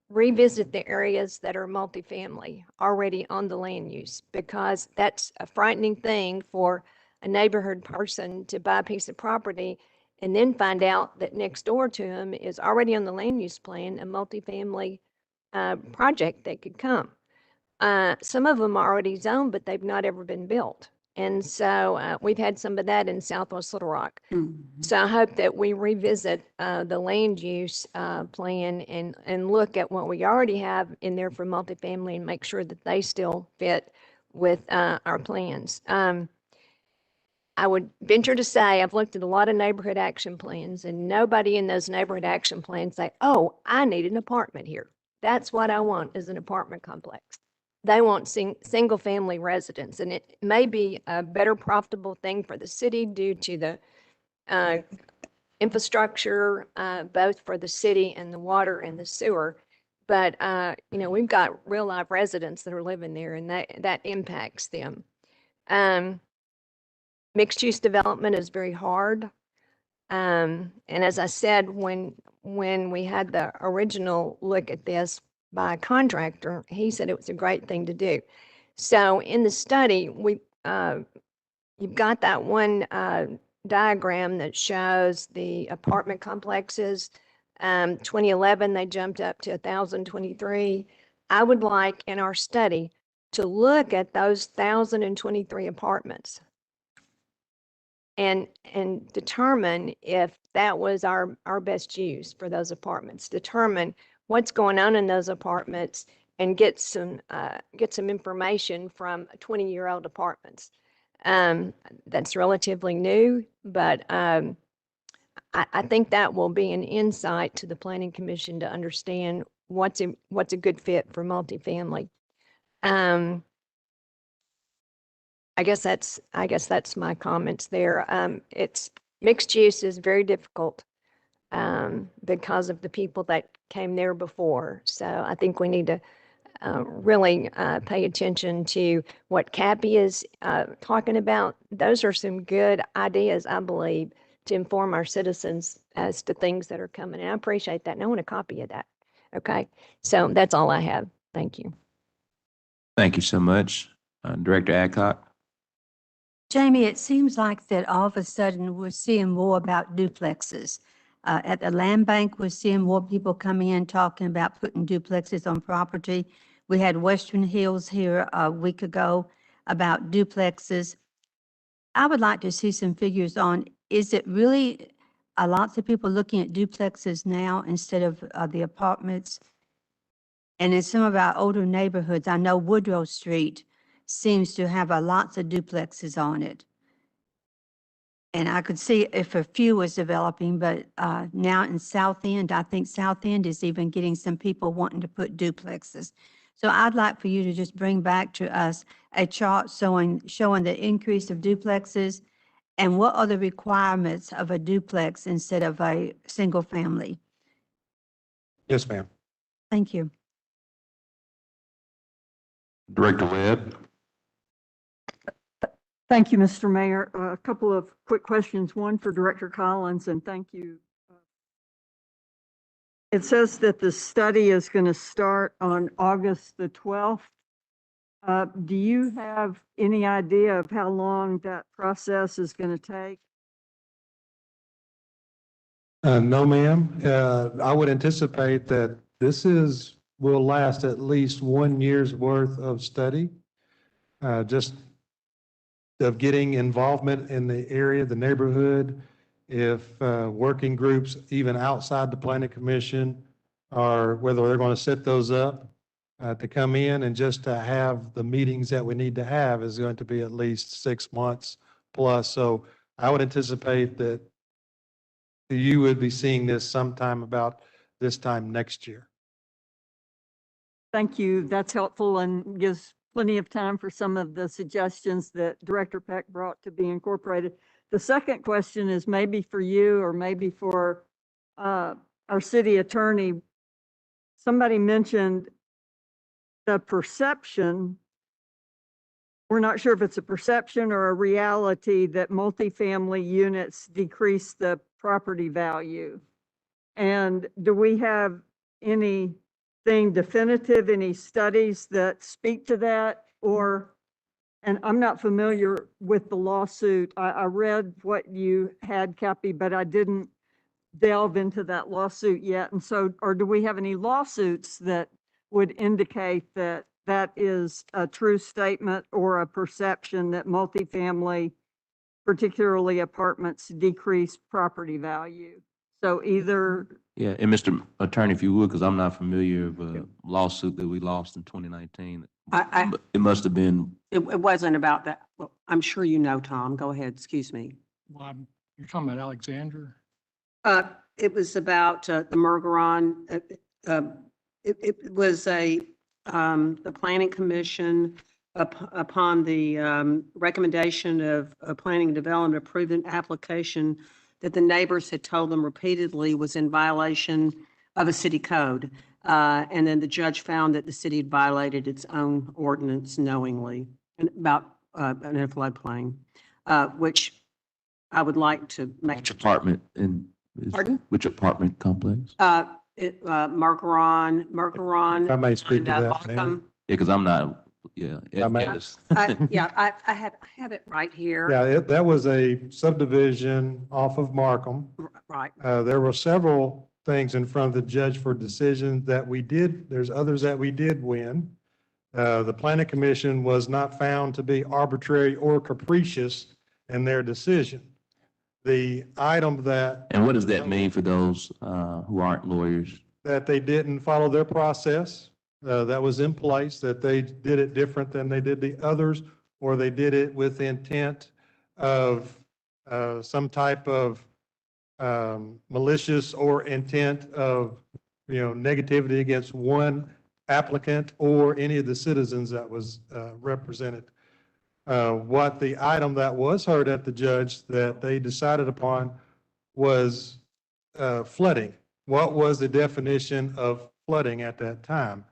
revisit the areas that are multifamily already on the land use, because that's a frightening thing for a neighborhood person to buy a piece of property and then find out that next door to him is already on the land use plan, a multifamily project that could come. Some of them are already zoned, but they've not ever been built. And so we've had some of that in Southwest Little Rock. Mm-hmm. So I hope that we revisit the land use plan and look at what we already have in there for multifamily and make sure that they still fit with our plans. I would venture to say I've looked at a lot of neighborhood action plans, and nobody in those neighborhood action plans say, oh, I need an apartment here. That's what I want, is an apartment complex. They want single family residents, and it may be a better profitable thing for the city due to the infrastructure, both for the city and the water and the sewer. But, we've got real life residents that are living there, and that impacts them. Mixed use development is very hard. And as I said, when we had the original look at this by a contractor, he said it was a great thing to do. So in the study, you've got that one diagram that shows the apartment complexes 2011, they jumped up to 1,023. I would like in our study to look at those 1,023 apartments and determine if that was our best use for those apartments, determine what's going on in those apartments and get some information from 20-year-old apartments. That's relatively new, but I think that will be an insight to the Planning Commission to understand what's a good fit for multifamily. I guess that's my comments there. It's mixed use is very difficult because of the people that came there before. So I think we need to really pay attention to what Cappy is talking about. Those are some good ideas, I believe, to inform our citizens as to things that are coming. And I appreciate that. And I want a copy of that. Okay. So that's all I have. Thank you. Thank you so much. Director Adcock? Jamie, it seems like that all of a sudden we're seeing more about duplexes. At the land bank, we're seeing more people coming in talking about putting duplexes on property. We had Western Hills here a week ago about duplexes. I would like to see some figures on, is it really lots of people looking at duplexes now instead of the apartments? And in some of our older neighborhoods, I know Woodrow Street seems to have lots of duplexes on it. And I could see if a few was developing, but now in South End, I think South End is even getting some people wanting to put duplexes. So I'd like for you to just bring back to us a chart showing the increase of duplexes and what are the requirements of a duplex instead of a single family. Yes, ma'am. Thank you. Director Webb? Thank you, Mr. Mayor. A couple of quick questions. One for Director Collins, and thank you. It says that the study is going to start on August the 12th. Do you have any idea of how long that process is going to take? No, ma'am. I would anticipate that will last at least 1 year's worth of study. Just of getting involvement in the area, the neighborhood, if working groups, even outside the planning commission, or whether they're going to set those up to come in and just to have the meetings that we need to have is going to be at least 6 months plus. So I would anticipate that you would be seeing this sometime about this time next year. Thank you. That's helpful and gives plenty of time for some of the suggestions that Director Peck brought to be incorporated. The second question is maybe for you or maybe for our city attorney. Somebody mentioned the perception. We're not sure if it's a perception or a reality that multifamily units decrease the property value. And do we have anything definitive, any studies that speak to that? And I'm not familiar with the lawsuit. I read what you had, Cappy, but I didn't delve into that lawsuit yet. And so, or do we have any lawsuits that would indicate that that is a true statement or a perception that multifamily, particularly apartments, decrease property value? So either. Yeah, and Mr. Attorney, if you would, because I'm not familiar with a lawsuit that we lost in 2019. It must have been. It wasn't about that. Well, I'm sure you know, Tom. Go ahead. Excuse me. Well, you're talking about Alexander? It was about the Murgaron. It was the Planning Commission upon the recommendation of Planning and Development approved an application that the neighbors had told them repeatedly was in violation of a city code. And then the judge found that the city had violated its own ordinance knowingly about in a floodplain, which I would like to make. Which apartment Pardon? Which apartment complex? Margaron. I may speak to that, Markham. ma'am. Yeah, because I'm not, I may- I have it right here. Yeah, that was a subdivision off of Markham. Right. There were several things in front of the judge for decisions that we did, there's others that we did win. The planning commission was not found to be arbitrary or capricious in their decision. The item that. And what does that mean for those who aren't lawyers? That they didn't follow their process that was in place, that they did it different than they did the others, or they did it with the intent of some type of malicious or intent of, negativity against one applicant or any of the citizens that was represented. What the item that was heard at the judge that they decided upon was flooding. What was the definition of flooding at that time?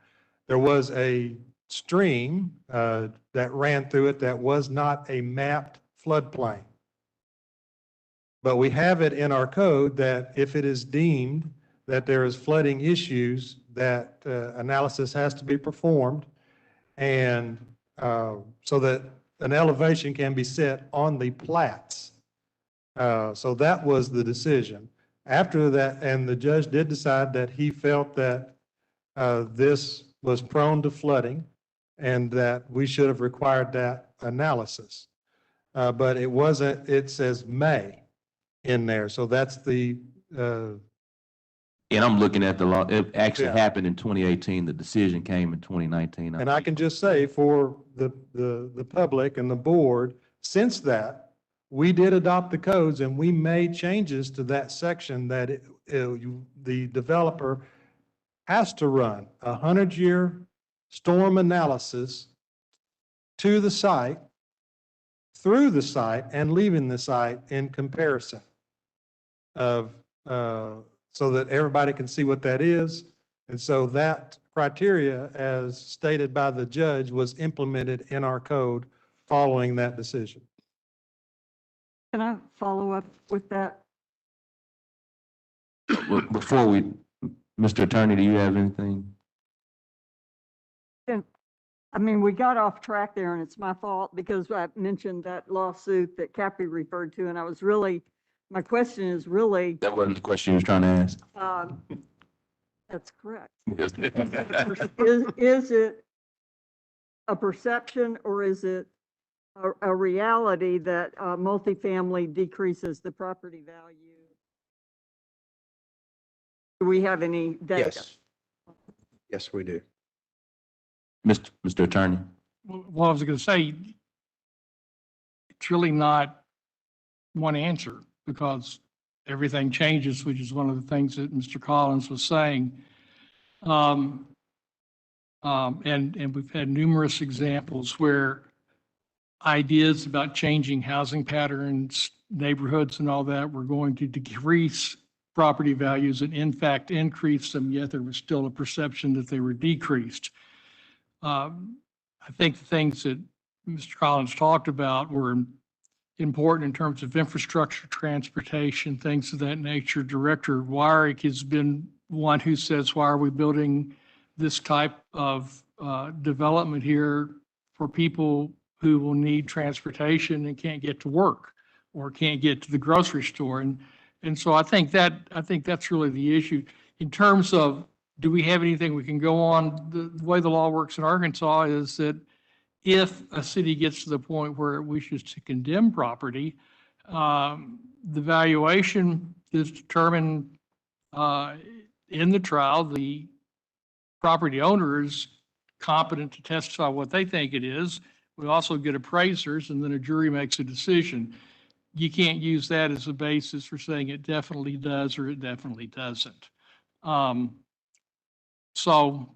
There was a stream that ran through it that was not a mapped floodplain. But we have it in our code that if it is deemed that there is flooding issues, that analysis has to be performed, and so that an elevation can be set on the plats. So that was the decision. After that, and the judge did decide that he felt that this was prone to flooding and that we should have required that analysis. But it wasn't, it says may in there. So that's the. And I'm looking at the law. It actually Yeah. happened in 2018. The decision came in 2019. And I can just say for the public and the board, since that, we did adopt the codes and we made changes to that section that the developer has to run a 100-year storm analysis to the site, through the site, and leaving the site in comparison of, so that everybody can see what that is. And so that criteria, as stated by the judge, was implemented in our code following that decision. Can I follow up with that? Before we, Mr. Attorney, do you have anything? I mean, we got off track there and it's my fault because I mentioned that lawsuit that Cappy referred to, and I was really, my question is really. That wasn't the question you was trying to ask. That's correct. Is it a perception or is it a reality that multifamily decreases the property value? Do we have any data? Yes. Yes, we do. Mr. Attorney? Well, I was going to say, it's really not one answer because everything changes, which is one of the things that Mr. Collins was saying. And we've had numerous examples where ideas about changing housing patterns, neighborhoods and all that were going to decrease property values and in fact increase them, yet there was still a perception that they were decreased. I think the things that Mr. Collins talked about were important in terms of infrastructure, transportation, things of that nature. Director Wyrick has been one who says, why are we building this type of development here for people who will need transportation and can't get to work or can't get to the grocery store? And so I think that's really the issue. In terms of, do we have anything we can go on? The way the law works in Arkansas is that if a city gets to the point where it wishes to condemn property, the valuation is determined in the trial. The property owner is competent to testify what they think it is. We also get appraisers, and then a jury makes a decision. You can't use that as a basis for saying it definitely does or it definitely doesn't. So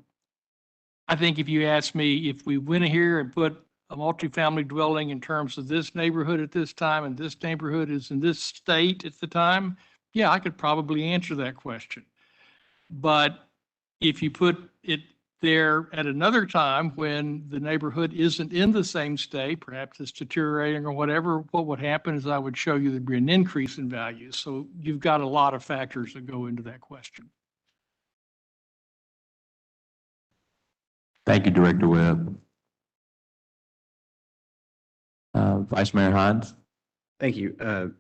I think if you ask me, if we went here and put a multifamily dwelling in terms of this neighborhood at this time and this neighborhood is in this state at the time, yeah, I could probably answer that question. But if you put it there at another time when the neighborhood isn't in the same state, perhaps it's deteriorating or whatever, what would happen is I would show you there'd be an increase in value. So you've got a lot of factors that go into that question. Thank you, Director Webb. Vice Mayor Hines? Thank you.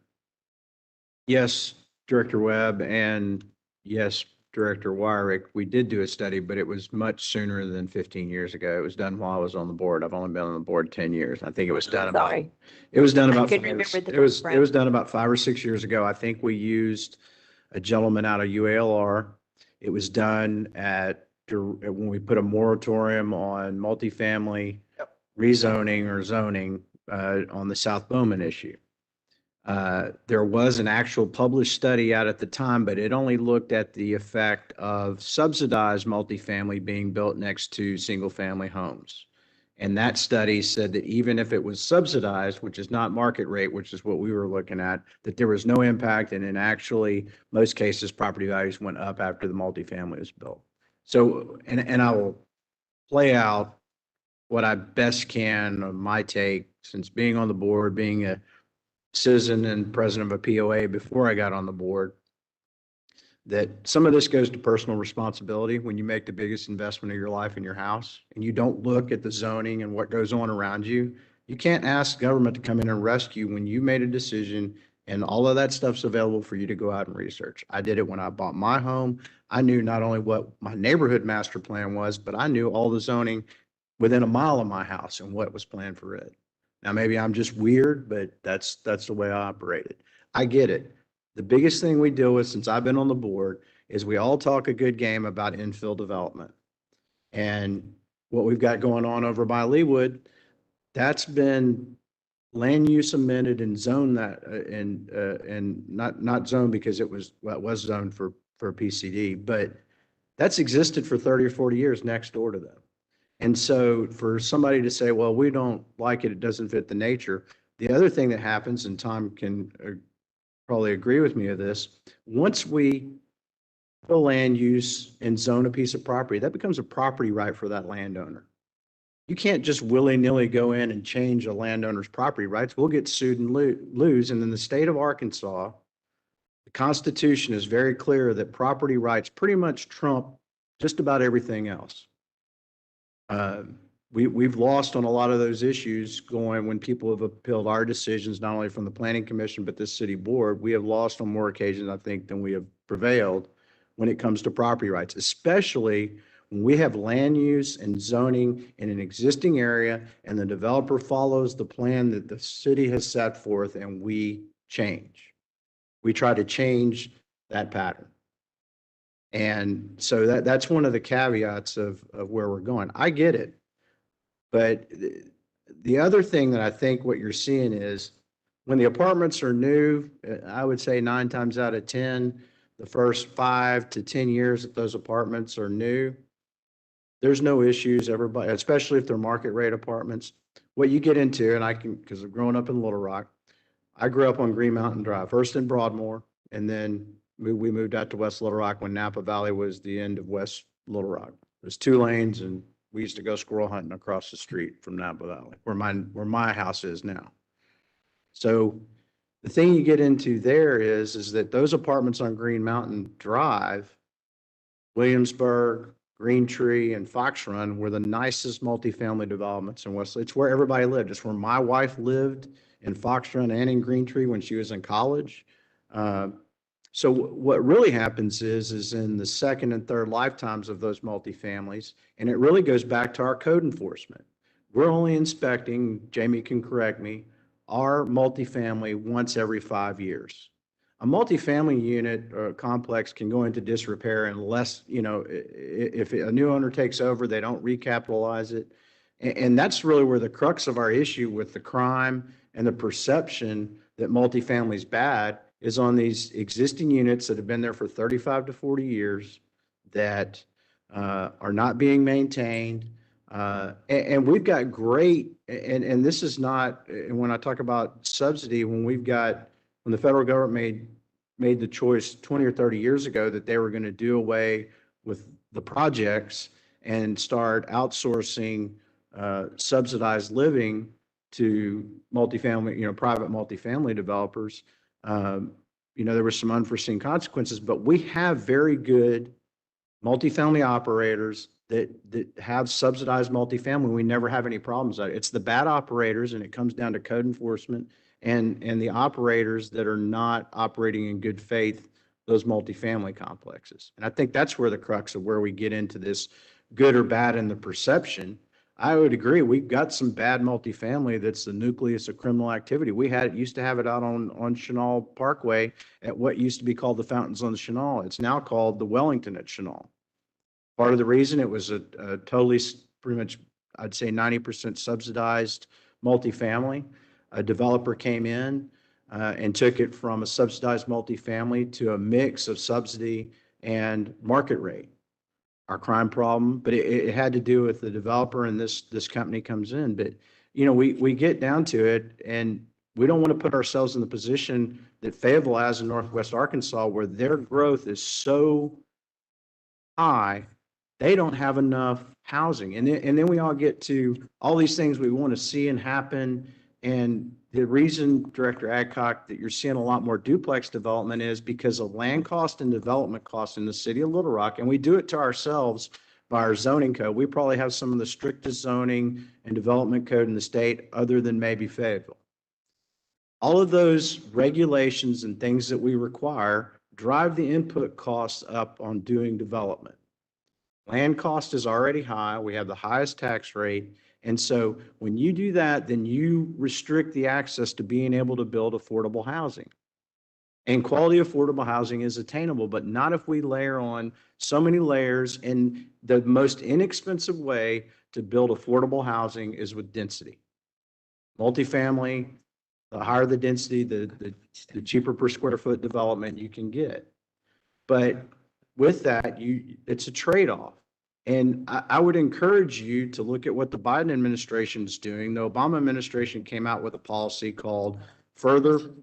Yes, Director Webb, and yes, Director Wyrick, we did do a study, but it was much sooner than 15 years ago. It was done while I was on the board. I've only been on the board 10 years. I think it was done about, Sorry. it was done I about, couldn't remember the it was timeframe. done about 5 or 6 years ago. I think we used a gentleman out of UALR. It was done when we put a moratorium on multifamily rezoning or zoning on the South Bowman issue. There was an actual published study out at the time, but it only looked at the effect of subsidized multifamily being built next to single-family homes. And that study said that even if it was subsidized, which is not market rate, which is what we were looking at, that there was no impact. And in actually most cases, property values went up after the multifamily was built. So, and I will play out what I best can of my take since being on the board, being a citizen and president of a POA before I got on the board, that some of this goes to personal responsibility. When you make the biggest investment of your life in your house and you don't look at the zoning and what goes on around you, you can't ask government to come in and rescue when you made a decision and all of that stuff's available for you to go out and research. I did it when I bought my home. I knew not only what my neighborhood master plan was, but I knew all the zoning within a mile of my house and what was planned for it. Now, maybe I'm just weird, but that's the way I operated. I get it. The biggest thing we deal with since I've been on the board is we all talk a good game about infill development. And what we've got going on over by Leawood, that's been land use amended and zoned that and not zoned because it was zoned for PCD, but that's existed for 30 or 40 years next door to them. And so for somebody to say, well, we don't like it, it doesn't fit the nature. The other thing that happens, and Tom can probably agree with me of this, once we put a land use and zone a piece of property, that becomes a property right for that landowner. You can't just willy-nilly go in and change a landowner's property rights. We'll get sued and lose. And in the state of Arkansas, the Constitution is very clear that property rights pretty much trump just about everything else. We've lost on a lot of those issues going when people have appealed our decisions, not only from the Planning Commission, but this city board. We have lost on more occasions, I think, than we have prevailed when it comes to property rights, especially when we have land use and zoning in an existing area and the developer follows the plan that the city has set forth and we change. We try to change that pattern. And so that's one of the caveats of where we're going. I get it. But the other thing that I think what you're seeing is when the apartments are new, I would say 9 times out of 10, the first 5 to 10 years that those apartments are new, there's no issues. Everybody, especially if they're market rate apartments, what you get into, and I can, because I've grown up in Little Rock, I grew up on Green Mountain Drive, first in Broadmoor, and then we moved out to West Little Rock when Napa Valley was the end of West Little Rock. There's 2 lanes, and we used to go squirrel hunting across the street from Napa Valley, where my house is now. So the thing you get into there is that those apartments on Green Mountain Drive, Williamsburg, Green Tree, and Fox Run were the nicest multifamily developments in West. It's where everybody lived. It's where my wife lived in Fox Run and in Green Tree when she was in college. So what really happens is in the second and third lifetimes of those multifamilies, and it really goes back to our code enforcement. We're only inspecting, Jamie can correct me, our multifamily once every 5 years. A multifamily unit or complex can go into disrepair unless, if a new owner takes over, they don't recapitalize it. And that's really where the crux of our issue with the crime and the perception that multifamily is bad is on these existing units that have been there for 35 to 40 years that are not being maintained. And we've got great, and this is not, and when I talk about subsidy, when the federal government made the choice 20 or 30 years ago that they were going to do away with the projects and start outsourcing subsidized living to multifamily, private multifamily developers, there were some unforeseen consequences, but we have very good multifamily operators that have subsidized multifamily. We never have any problems. It's the bad operators, and it comes down to code enforcement and the operators that are not operating in good faith those multifamily complexes. And I think that's where the crux of where we get into this good or bad in the perception. I would agree. We've got some bad multifamily that's the nucleus of criminal activity. Used to have it out on Chenal Parkway at what used to be called the Fountains on the Chenal. It's now called the Wellington at Chenal. Part of the reason it was a totally, pretty much, I'd say 90% subsidized multifamily. A developer came in and took it from a subsidized multifamily to a mix of subsidy and market rate. Our crime problem, but it had to do with the developer, and this company comes in. But, you know, we get down to it, and we don't want to put ourselves in the position that Fayetteville has in Northwest Arkansas, where their growth is so high, they don't have enough housing. And then we all get to all these things we want to see and happen. And the reason, Director Adcock, that you're seeing a lot more duplex development is because of land cost and development cost in the city of Little Rock. And we do it to ourselves by our zoning code. We probably have some of the strictest zoning and development code in the state, other than maybe Fayetteville. All of those regulations and things that we require drive the input costs up on doing development. Land cost is already high. We have the highest tax rate. And so when you do that, then you restrict the access to being able to build affordable housing. And quality affordable housing is attainable, but not if we layer on so many layers. And the most inexpensive way to build affordable housing is with density. Multifamily, the higher the density, the cheaper per square foot development you can get. But with that, it's a trade-off. And I would encourage you to look at what the Biden administration is doing. The Obama administration came out with a policy called Furthering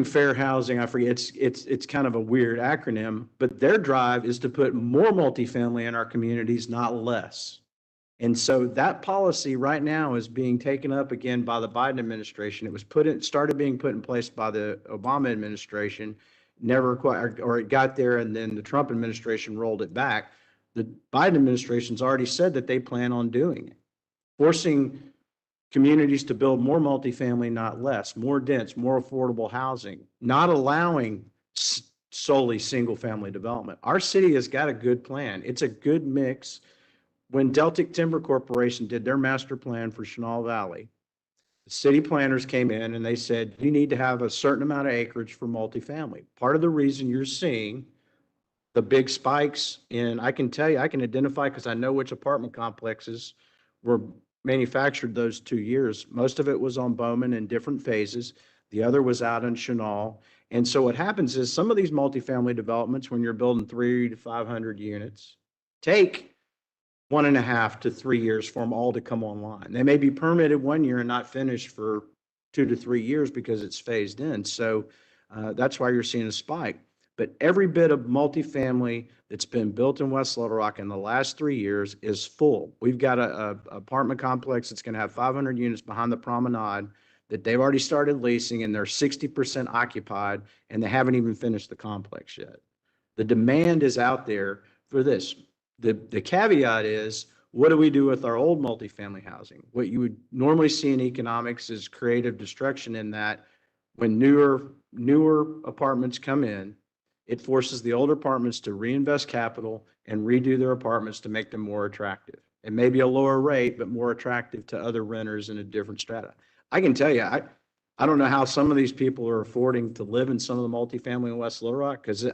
Fair Housing. I forget, it's kind of a weird acronym, but their drive is to put more multifamily in our communities, not less. And so that policy right now is being taken up again by the Biden administration. It was started being put in place by the Obama administration, never quite, or it got there, and then the Trump administration rolled it back. The Biden administration's already said that they plan on doing it, forcing communities to build more multifamily, not less, more dense, more affordable housing, not allowing solely single family development. Our city has got a good plan. It's a good mix. When Deltic Timber Corporation did their master plan for Chenal Valley, the city planners came in and they said, you need to have a certain amount of acreage for multifamily. Part of the reason you're seeing the big spikes in, I can tell you, I can identify because I know which apartment complexes were manufactured those 2 years. Most of it was on Bowman in different phases. The other was out in Chenal. And so what happens is some of these multifamily developments, when you're building 300 to 500 units, take 1.5 to 3 years for them all to come online. They may be permitted 1 year and not finished for 2 to 3 years because it's phased in. So that's why you're seeing a spike. But every bit of multifamily that's been built in West Little Rock in the last 3 years is full. We've got a apartment complex that's going to have 500 units behind the promenade that they've already started leasing, and they're 60% occupied, and they haven't even finished the complex yet. The demand is out there for this. The caveat is, what do we do with our old multifamily housing? What you would normally see in economics is creative destruction, in that when newer apartments come in, it forces the older apartments to reinvest capital and redo their apartments to make them more attractive. It may be a lower rate, but more attractive to other renters in a different strata. I can tell you, I don't know how some of these people are affording to live in some of the multifamily in West Little Rock, because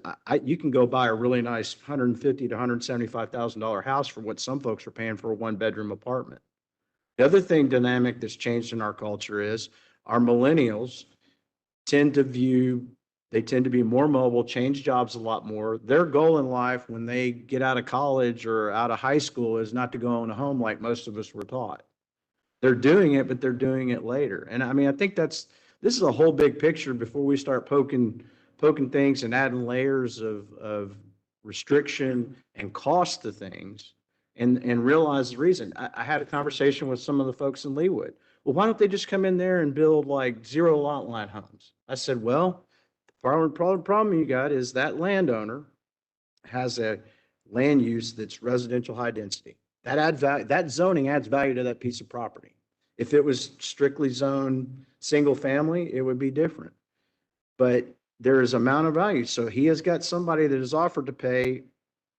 you can go buy a really nice $150,000 to $175,000 house for what some folks are paying for a 1-bedroom apartment. The other dynamic that's changed in our culture is our millennials tend to be more mobile, change jobs a lot more. Their goal in life when they get out of college or out of high school is not to go own a home like most of us were taught. They're doing it, but they're doing it later. And I mean, I think this is a whole big picture before we start poking things and adding layers of restriction and cost to things, and realize the reason. I had a conversation with some of the folks in Leawood. Well, why don't they just come in there and build like 0 lot line homes? I said, well, the problem you got is that landowner has a land use that's residential high density. That zoning adds value to that piece of property. If it was strictly zoned single family, it would be different. But there is amount of value. So he has got somebody that has offered to pay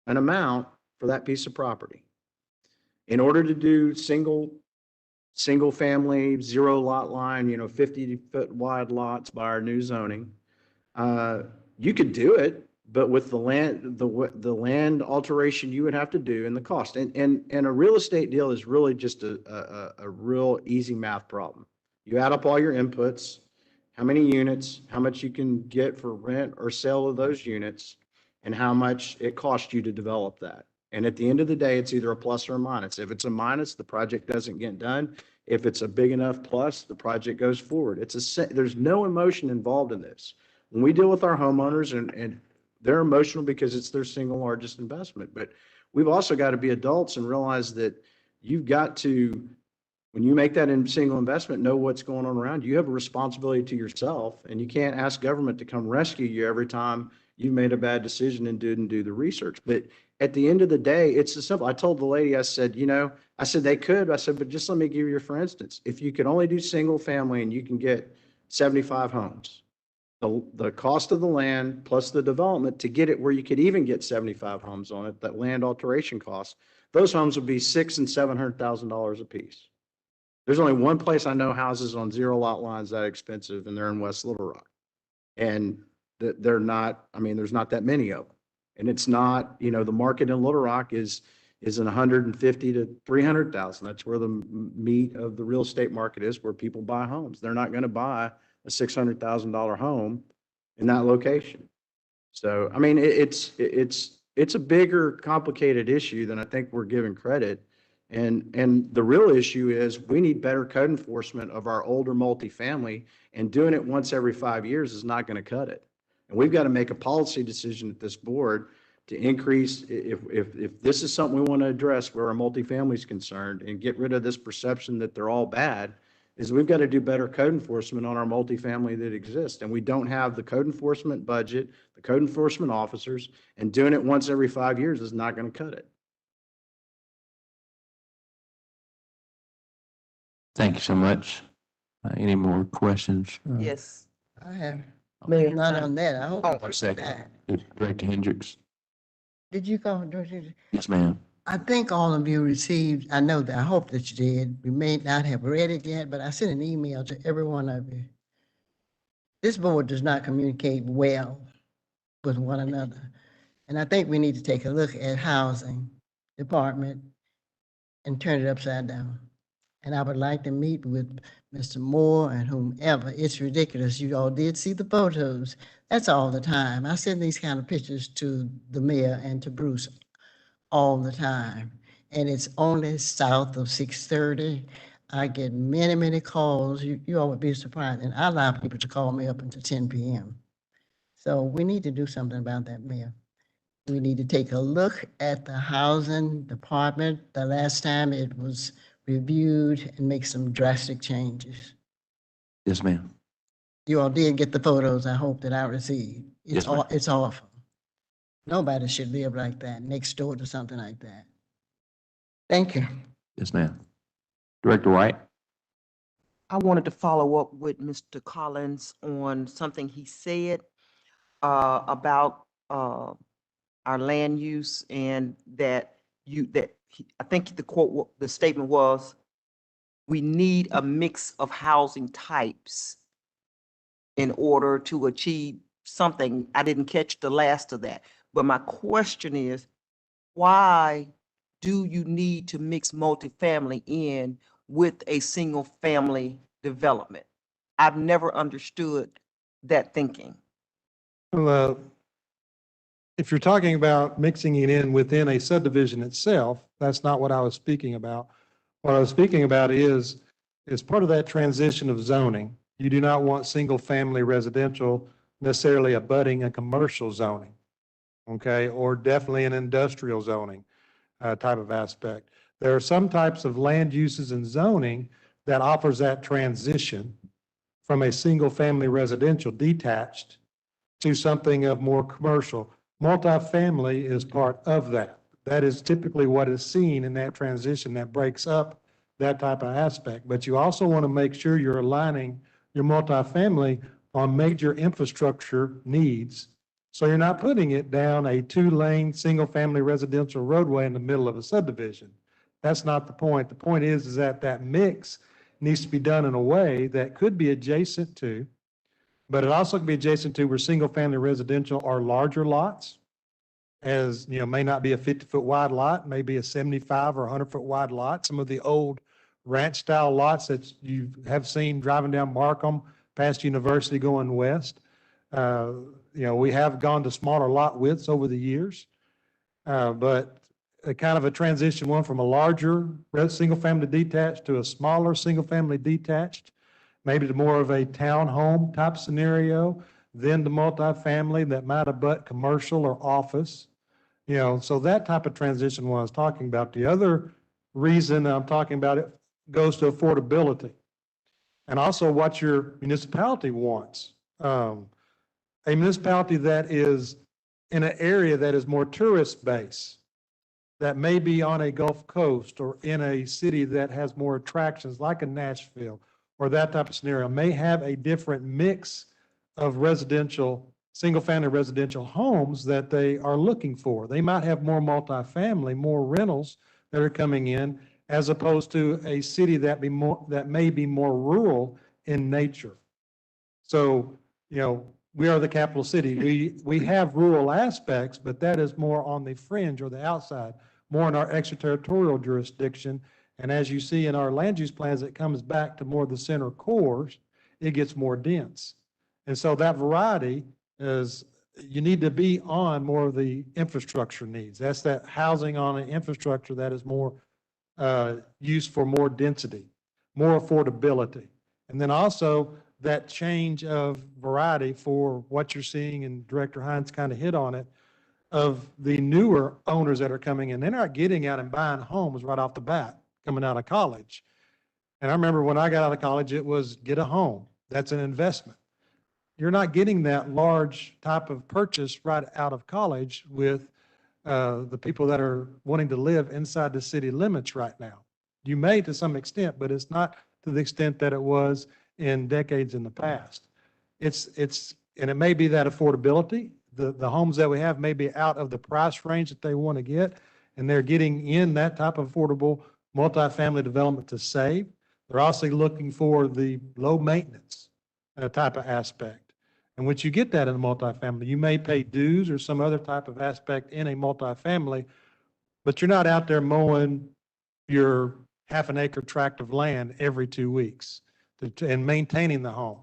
an amount for that piece of property. In order to do single family, 0 lot line, 50-foot wide lots by our new zoning, you could do it, but with the land alteration you would have to do and the cost. And a real estate deal is really just a real easy math problem. You add up all your inputs, how many units, how much you can get for rent or sale of those units, and how much it costs you to develop that. And at the end of the day, it's either a plus or a minus. If it's a minus, the project doesn't get done. If it's a big enough plus, the project goes forward. There's no emotion involved in this. When we deal with our homeowners, and they're emotional because it's their single largest investment, but we've also got to be adults and realize that you've got to, when you make that single investment, know what's going on around you. You have a responsibility to yourself, and you can't ask government to come rescue you every time you made a bad decision and didn't do the research. But at the end of the day, it's as simple. I told the lady, I said, they could. I said, but just let me give you, for instance, if you could only do single family and you can get 75 homes, the cost of the land plus the development to get it where you could even get 75 homes on it, that land alteration cost, those homes would be $600,000 and $700,000 a piece. There's only one place I know houses on 0 lot lines that expensive, and they're in West Little Rock. And they're not, there's not that many of them. And it's not, the market in Little Rock is in 150 to 300,000. That's where the meat of the real estate market is, where people buy homes. They're not going to buy a $600,000 home in that location. So, it's a bigger, complicated issue than I think we're giving credit. And the real issue is we need better code enforcement of our older multifamily, and doing it once every 5 years is not going to cut it. And we've got to make a policy decision at this board to increase, if this is something we want to address where our multifamily is concerned and get rid of this perception that they're all bad, is we've got to do better code enforcement on our multifamily that exists. And we don't have the code enforcement budget, the code enforcement officers, and doing it once every 5 years is not going to cut it. Thank you so much. Any more questions? Yes. I have, maybe not on that. I hope. Oh, one second. Director Hendricks. Did you call? Director? Yes, ma'am. I think all of you received, I know that, I hope that you did. We may not have read it yet, but I sent an email to every one of you. This board does not communicate well with one another. And I think we need to take a look at housing department and turn it upside down. And I would like to meet with Mr. Moore and whomever. It's ridiculous. You all did see the photos. That's all the time. I send these kind of pictures to the mayor and to Bruce all the time. And it's only south of 630. I get many, many calls. You all would be surprised. And I allow people to call me up until 10 p.m. So we need to do something about that, Mayor. We need to take a look at the housing department. The last time it was reviewed and make some drastic changes. Yes, ma'am. You all did get the photos, I hope, that I received. Yes, ma'am. It's awful. Nobody should live like that, next door to something like that. Thank you. Yes, ma'am. Director White. I wanted to follow up with Mr. Collins on something he said about our land use, and I think the statement was, we need a mix of housing types in order to achieve something. I didn't catch the last of that, but my question is, why do you need to mix multifamily in with a single family development? I've never understood that thinking. Well, if you're talking about mixing it in within a subdivision itself, that's not what I was speaking about. What I was speaking about is, as part of that transition of zoning, you do not want single-family residential necessarily abutting a commercial zoning, okay, or definitely an industrial zoning type of aspect. There are some types of land uses and zoning that offers that transition from a single-family residential detached to something of more commercial. Multifamily is part of that. That is typically what is seen in that transition that breaks up that type of aspect. But you also want to make sure you're aligning your multifamily on major infrastructure needs. So you're not putting it down a 2-lane, single-family residential roadway in the middle of a subdivision. That's not the point. The point is that that mix needs to be done in a way that could be adjacent to, but it also can be adjacent to where single-family residential are larger lots, as, you know, may not be a 50-foot wide lot, maybe a 75 or 100-foot wide lot. Some of the old ranch-style lots that you have seen driving down Markham past University going west. You know, we have gone to smaller lot widths over the years, but a kind of a transition one from a larger single-family detached to a smaller single-family detached, maybe to more of a townhome type scenario, then the multifamily that might abut commercial or office. You know, so that type of transition one I was talking about. The other reason I'm talking about it goes to affordability and also what your municipality wants. A municipality that is in an area that is more tourist-based, that may be on a Gulf Coast or in a city that has more attractions like a Nashville or that type of scenario, may have a different mix of residential, single-family residential homes that they are looking for. They might have more multifamily, more rentals that are coming in, as opposed to a city that may be more rural in nature. So, you know, we are the capital city. We have rural aspects, but that is more on the fringe or the outside, more in our extraterritorial jurisdiction. And as you see in our land use plans, it comes back to more of the center cores, it gets more dense. And so that variety is, you need to be on more of the infrastructure needs. That's that housing on an infrastructure that is more used for more density, more affordability. And then also that change of variety for what you're seeing, and Director Hines kind of hit on it, of the newer owners that are coming in. They're not getting out and buying homes right off the bat, coming out of college. And I remember when I got out of college, it was get a home. That's an investment. You're not getting that large type of purchase right out of college with the people that are wanting to live inside the city limits right now. You may to some extent, but it's not to the extent that it was in decades in the past. And it may be that affordability. The homes that we have may be out of the price range that they want to get, and they're getting in that type of affordable multifamily development to save. They're also looking for the low maintenance type of aspect. And once you get that in a multifamily, you may pay dues or some other type of aspect in a multifamily, but you're not out there mowing your half an acre tract of land every 2 weeks and maintaining the home.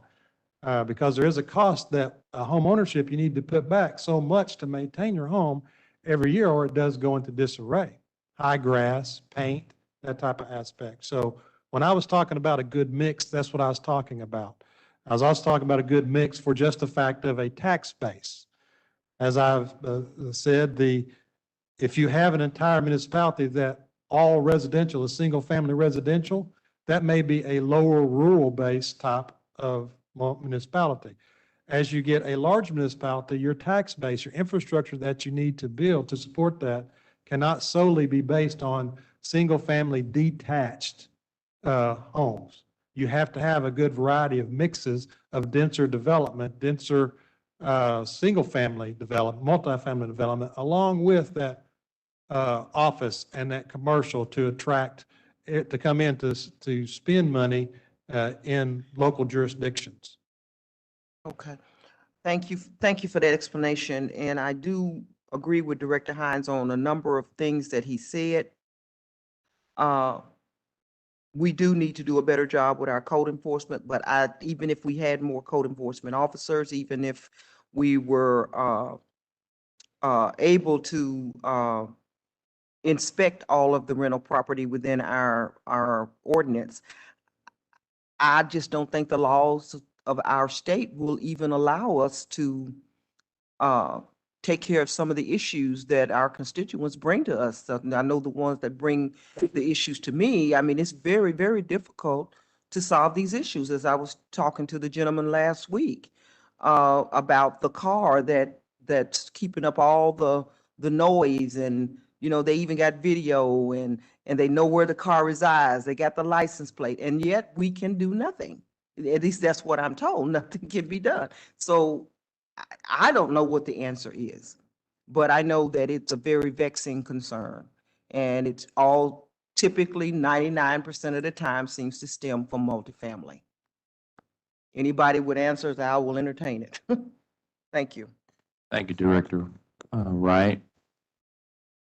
Because there is a cost that home ownership, you need to put back so much to maintain your home every year, or it does go into disarray. High grass, paint, that type of aspect. So when I was talking about a good mix, that's what I was talking about. I was also talking about a good mix for just the fact of a tax base. As I've said, if you have an entire municipality that all residential is single-family residential, that may be a lower rural-based type of municipality. As you get a large municipality, your tax base, your infrastructure that you need to build to support that cannot solely be based on single-family detached homes. You have to have a good variety of mixes of denser development, denser single-family development, multifamily development, along with that office and that commercial to attract it to come in to spend money in local jurisdictions. Okay. Thank you. Thank you for that explanation. And I do agree with Director Hines on a number of things that he said. We do need to do a better job with our code enforcement, but even if we had more code enforcement officers, even if we were able to inspect all of the rental property within our ordinance, I just don't think the laws of our state will even allow us to take care of some of the issues that our constituents bring to us. So I know the ones that bring the issues to me. I mean, it's very, very difficult to solve these issues. As I was talking to the gentleman last week about the car that's keeping up all the noise and You know, they even got video and they know where the car resides. They got the license plate, and yet we can do nothing. At least that's what I'm told. Nothing can be done. So I don't know what the answer is, but I know that it's a very vexing concern. And it's all typically 99% of the time seems to stem from multifamily. Anybody with answers, I will entertain it. Thank you. Thank you, Director Wright.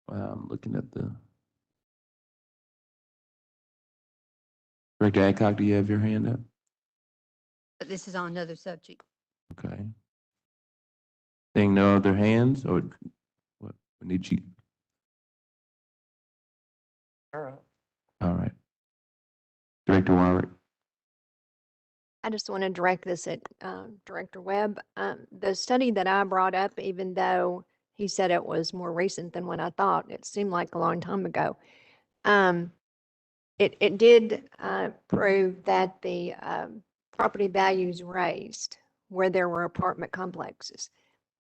I'm looking at the. Director Adcock, do you have your hand up? But this is on another subject. Okay. Seeing no other hands, or what, we need you? All right. All right. Director Warwick. I just want to direct this at Director Webb. The study that I brought up, even though he said it was more recent than what I thought, it seemed like a long time ago. It did prove that the property values raised where there were apartment complexes.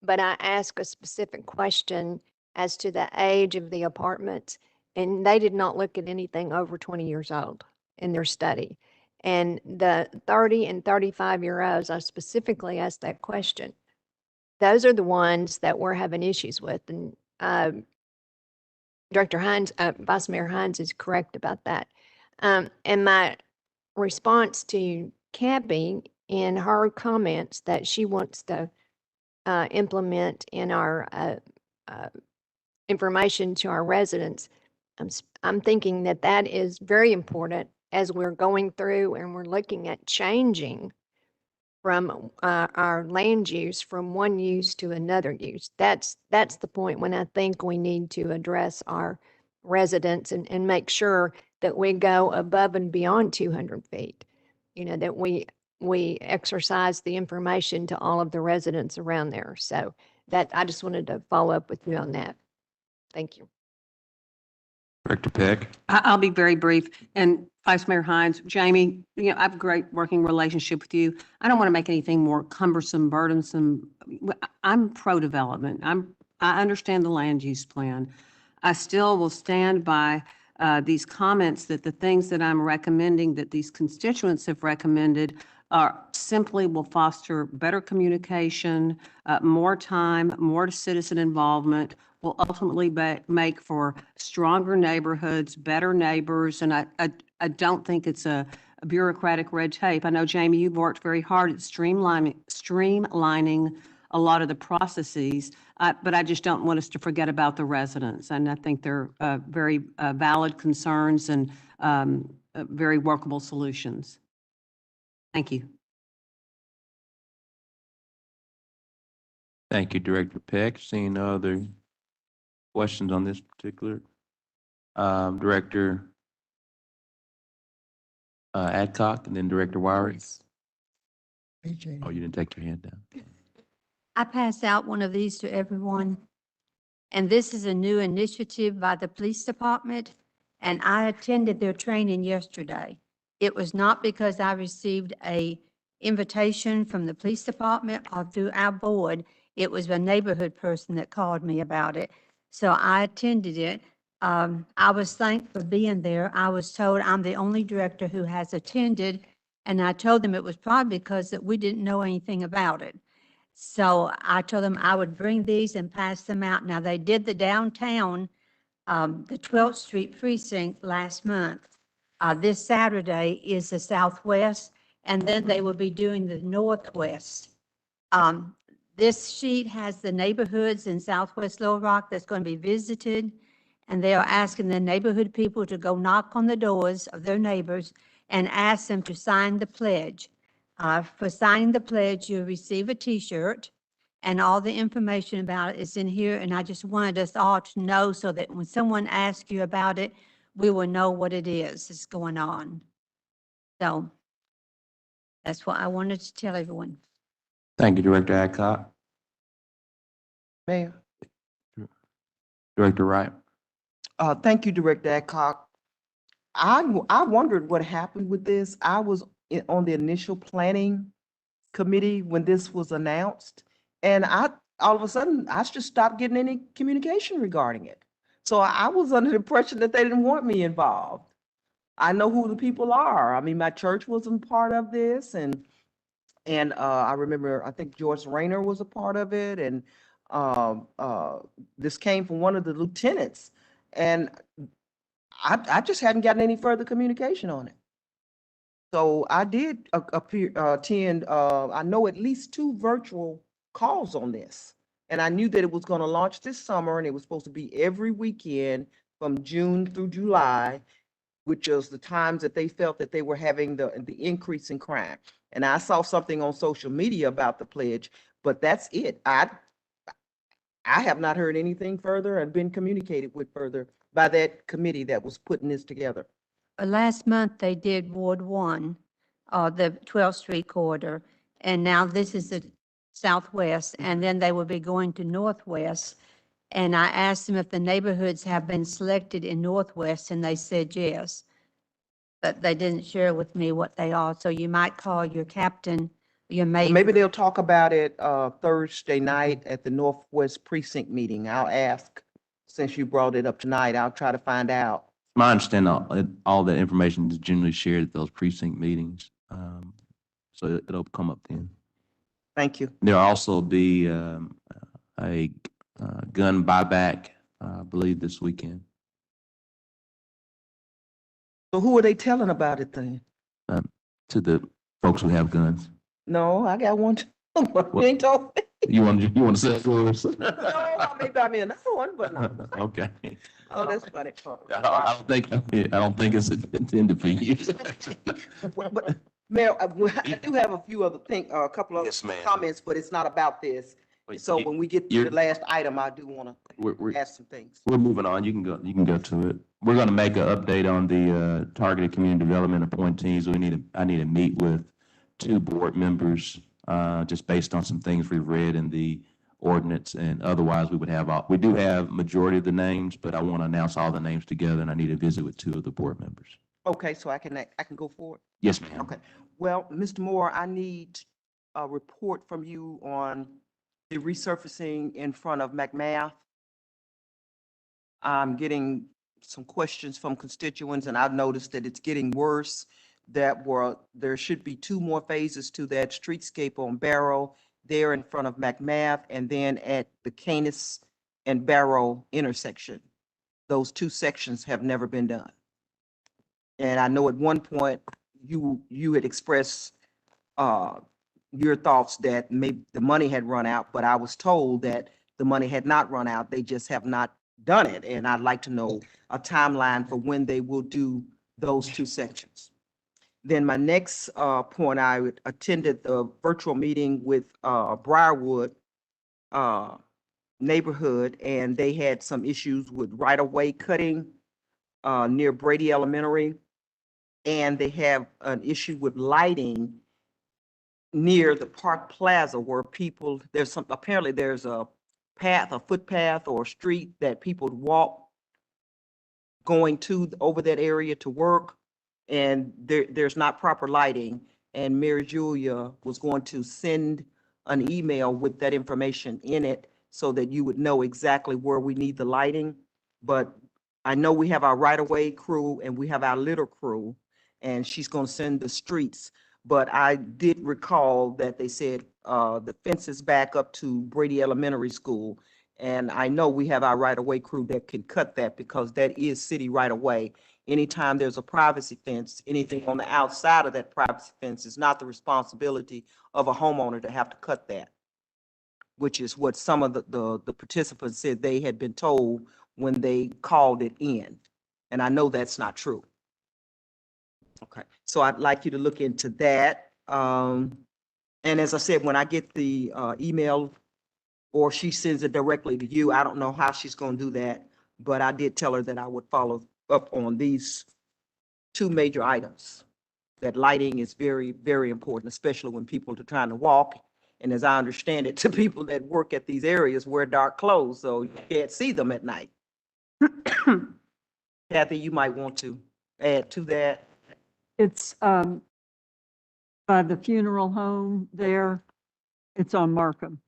But I asked a specific question as to the age of the apartments, and they did not look at anything over 20 years old in their study. And the 30 and 35-year-olds, I specifically asked that question. Those are the ones that we're having issues with. And Director Hines, Vice Mayor Hines is correct about that. And my response to Cabby in her comments that she wants to implement in our information to our residents, I'm thinking that that is very important as we're going through and we're looking at changing from our land use from one use to another use. That's the point when I think we need to address our residents and make sure that we go above and beyond 200 feet. You know, that we exercise the information to all of the residents around there. So that I just wanted to follow up with you on that. Thank you. Director Peck. I'll be very brief. And Vice Mayor Hines, Jamie, you know, I have a great working relationship with you. I don't want to make anything more cumbersome, burdensome. I'm pro-development. I understand the land use plan. I still will stand by these comments that the things that I'm recommending, that these constituents have recommended, are simply will foster better communication, more time, more citizen involvement, will ultimately make for stronger neighborhoods, better neighbors, and I don't think it's a bureaucratic red tape. I know, Jamie, you've worked very hard at streamlining a lot of the processes, but I just don't want us to forget about the residents, and I think they're very valid concerns and very workable solutions. Thank you. Thank you, Director Peck. Seeing no other questions on this particular, Director Adcock, and then Director Warwick. Oh, you didn't take your hand down. I passed out one of these to everyone. And this is a new initiative by the police department. And I attended their training yesterday. It was not because I received a invitation from the police department or through our board. It was a neighborhood person that called me about it. So I attended it. I was thanked for being there. I was told I'm the only director who has attended. And I told them it was probably because that we didn't know anything about it. So I told them I would bring these and pass them out. Now, they did the downtown, the 12th Street precinct last month. This Saturday is the southwest, and then they will be doing the northwest. This sheet has the neighborhoods in Southwest Little Rock that's going to be visited, and they are asking the neighborhood people to go knock on the doors of their neighbors and ask them to sign the pledge. For signing the pledge, you'll receive a T-shirt, and all the information about it is in here. And I just wanted us all to know so that when someone asks you about it, we will know what it is that's going on. So that's what I wanted to tell everyone. Thank you, Director Adcock. Mayor. Director Wright. Thank you, Director Adcock. I wondered what happened with this. I was on the initial planning committee when this was announced, and all of a sudden I just stopped getting any communication regarding it. So I was under the impression that they didn't want me involved. I know who the people are. I mean, my church wasn't part of this, and I remember, I think George Rayner was a part of it, and this came from one of the lieutenants, and I just hadn't gotten any further communication on it. So I did attend, I know at least 2 virtual calls on this. And I knew that it was going to launch this summer, and it was supposed to be every weekend from June through July, which was the times that they felt that they were having the increase in crime. And I saw something on social media about the pledge, but that's it. I have not heard anything further and been communicated with further by that committee that was putting this together. Last month, they did Ward 1, the 12th Street corridor, and now this is the southwest, and then they will be going to northwest. And I asked them if the neighborhoods have been selected in northwest, and they said yes. But they didn't share with me what they are, so you might call your captain, your Well, major. maybe they'll talk about it Thursday night at the Northwest Precinct meeting. I'll ask, since you brought it up tonight, I'll try to find out. My understanding, all that information is generally shared at those precinct meetings. So it'll come up then. Thank you. There'll also be a gun buyback, I believe, this weekend. So who are they telling about it then? To the folks who have guns. No, I got one. You ain't told me. You want to say it to us? No, I may buy me another one, but no. Okay. Oh, that's funny. I don't think it's intended for you. But Mayor, I do have a few other a couple of Yes, ma'am. comments, but it's not about this. So when we get to You're- the last item, I do want We're to ask some things. moving on. You can go to it. We're going to make an update on the targeted community development appointees. I need to meet with 2 board members, just based on some things we've read in the ordinance, and otherwise we do have majority of the names, but I want to announce all the names together, and I need to visit with 2 of the board members. Okay, so I can go forward. Yes, ma'am. Okay. Well, Mr. Moore, I need a report from you on the resurfacing in front of McMath. I'm getting some questions from constituents, and I've noticed that it's getting worse. There should be 2 more phases to that streetscape on Barrow, there in front of McMath, and then at the Canis and Barrow intersection. Those 2 sections have never been done. And I know at one point you had expressed your thoughts that maybe the money had run out, but I was told that the money had not run out. They just have not done it. And I'd like to know a timeline for when they will do those 2 sections. Then my next point, I attended the virtual meeting with Briarwood neighborhood, and they had some issues with right-of-way cutting near Brady Elementary. And they have an issue with lighting near the Park Plaza where apparently there's a footpath or a street that people walk going over that area to work, and there's not proper lighting. And Mary Julia was going to send an email with that information in it so that you would know exactly where we need the lighting. But I know we have our right-of-way crew and we have our litter crew, and she's going to send the streets. But I did recall that they said the fences back up to Brady Elementary School. And I know we have our right-of-way crew that can cut that because that is city right-of-way. Anytime there's a privacy fence, anything on the outside of that privacy fence is not the responsibility of a homeowner to have to cut that, which is what some of the participants said they had been told when they called it in. And I know that's not true. Okay, so I'd like you to look into that. And as I said, when I get the email or she sends it directly to you, I don't know how she's going to do that, but I did tell her that I would follow up on these 2 major items. That lighting is very, very important, especially when people are trying to walk. And as I understand it, to people that work at these areas wear dark clothes, so you can't see them at night. Kathy, you might want to add to that. It's by the funeral home there. It's on Markham.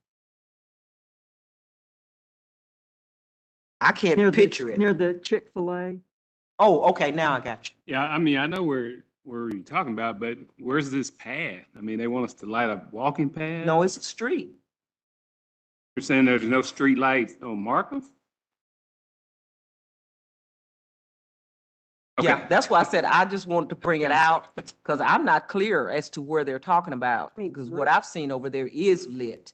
I can't Near picture it. Near the Chick-fil-A. Oh, okay, now I got you. Yeah, I mean, I know where you're talking about, but where's this path? I mean, they want us to light a walking path? No, it's a street. You're saying there's no street lights on Markham? Yeah, Okay. that's why I said I just wanted to bring it out because I'm not clear as to where they're talking about. Because what I've seen over there is lit.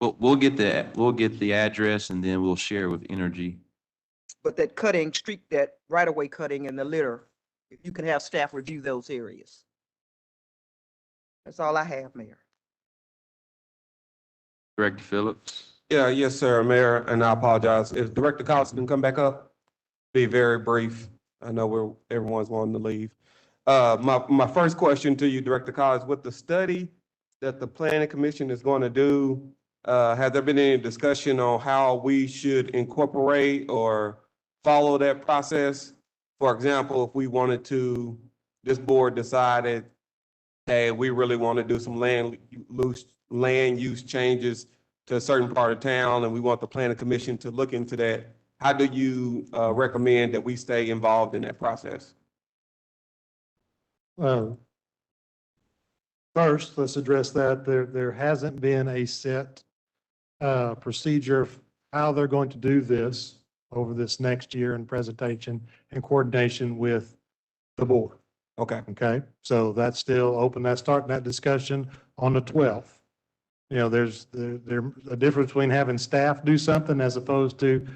We'll get the address and then we'll share with Energy. But that cutting, street, that right-of-way cutting and the litter, if you can have staff review those areas. That's all I have, Mayor. Director Phillips? Yeah, yes, sir, Mayor, and I apologize. If Director Collins can come back up, be very brief. I know everyone's wanting to leave. My first question to you, Director Collins, with the study that the Planning Commission is going to do, has there been any discussion on how we should incorporate or follow that process? For example, if we wanted to, this board decided, hey, we really want to do some land use changes to a certain part of town, and we want the Planning Commission to look into that. How do you recommend that we stay involved in that process? First, let's address that. There hasn't been a set procedure of how they're going to do this over this next year in presentation in coordination with the board. Okay. Okay, so that's still open. That's starting that discussion on the 12th. You know, there's a difference between having staff do something as opposed to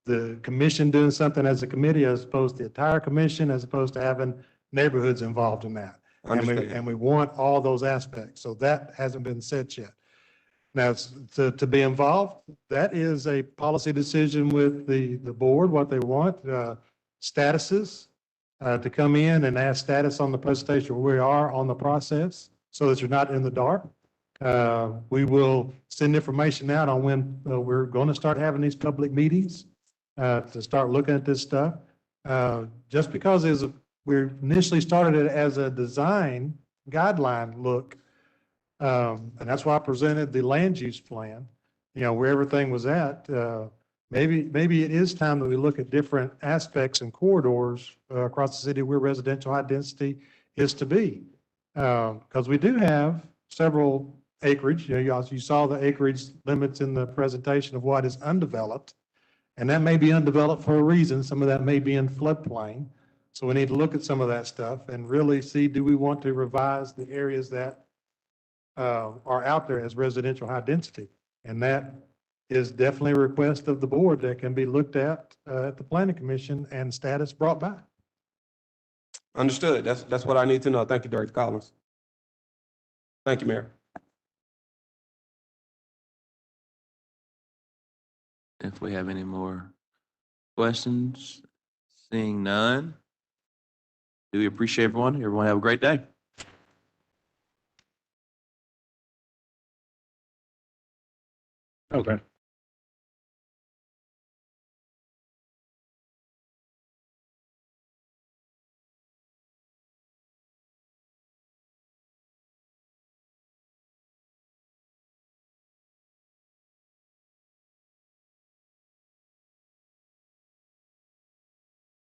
the commission doing something as a committee, as opposed to the entire commission, as opposed to having neighborhoods involved in that. And we want all those aspects. So that hasn't been set yet. Now, to be involved, that is a policy decision with the board, what they want, statuses, to come in and ask status on the presentation where we are on the process so that you're not in the dark. We will send information out on when we're going to start having these public meetings to start looking at this stuff. Just because we initially started it as a design guideline look, and that's why I presented the land use plan, you know, where everything was at. Maybe it is time that we look at different aspects and corridors across the city where residential high density is to be. Because we do have several acreage. You know, you saw the acreage limits in the presentation of what is undeveloped. And that may be undeveloped for a reason. Some of that may be in floodplain. So we need to look at some of that stuff and really see, do we want to revise the areas that are out there as residential high density? And that is definitely a request of the board that can be looked at the Planning Commission and status brought back. Understood. That's what I need to know. Thank you, Director Collins. Thank you, Mayor. If we have any more questions, seeing none, do we appreciate everyone? Everyone have a great day. Okay.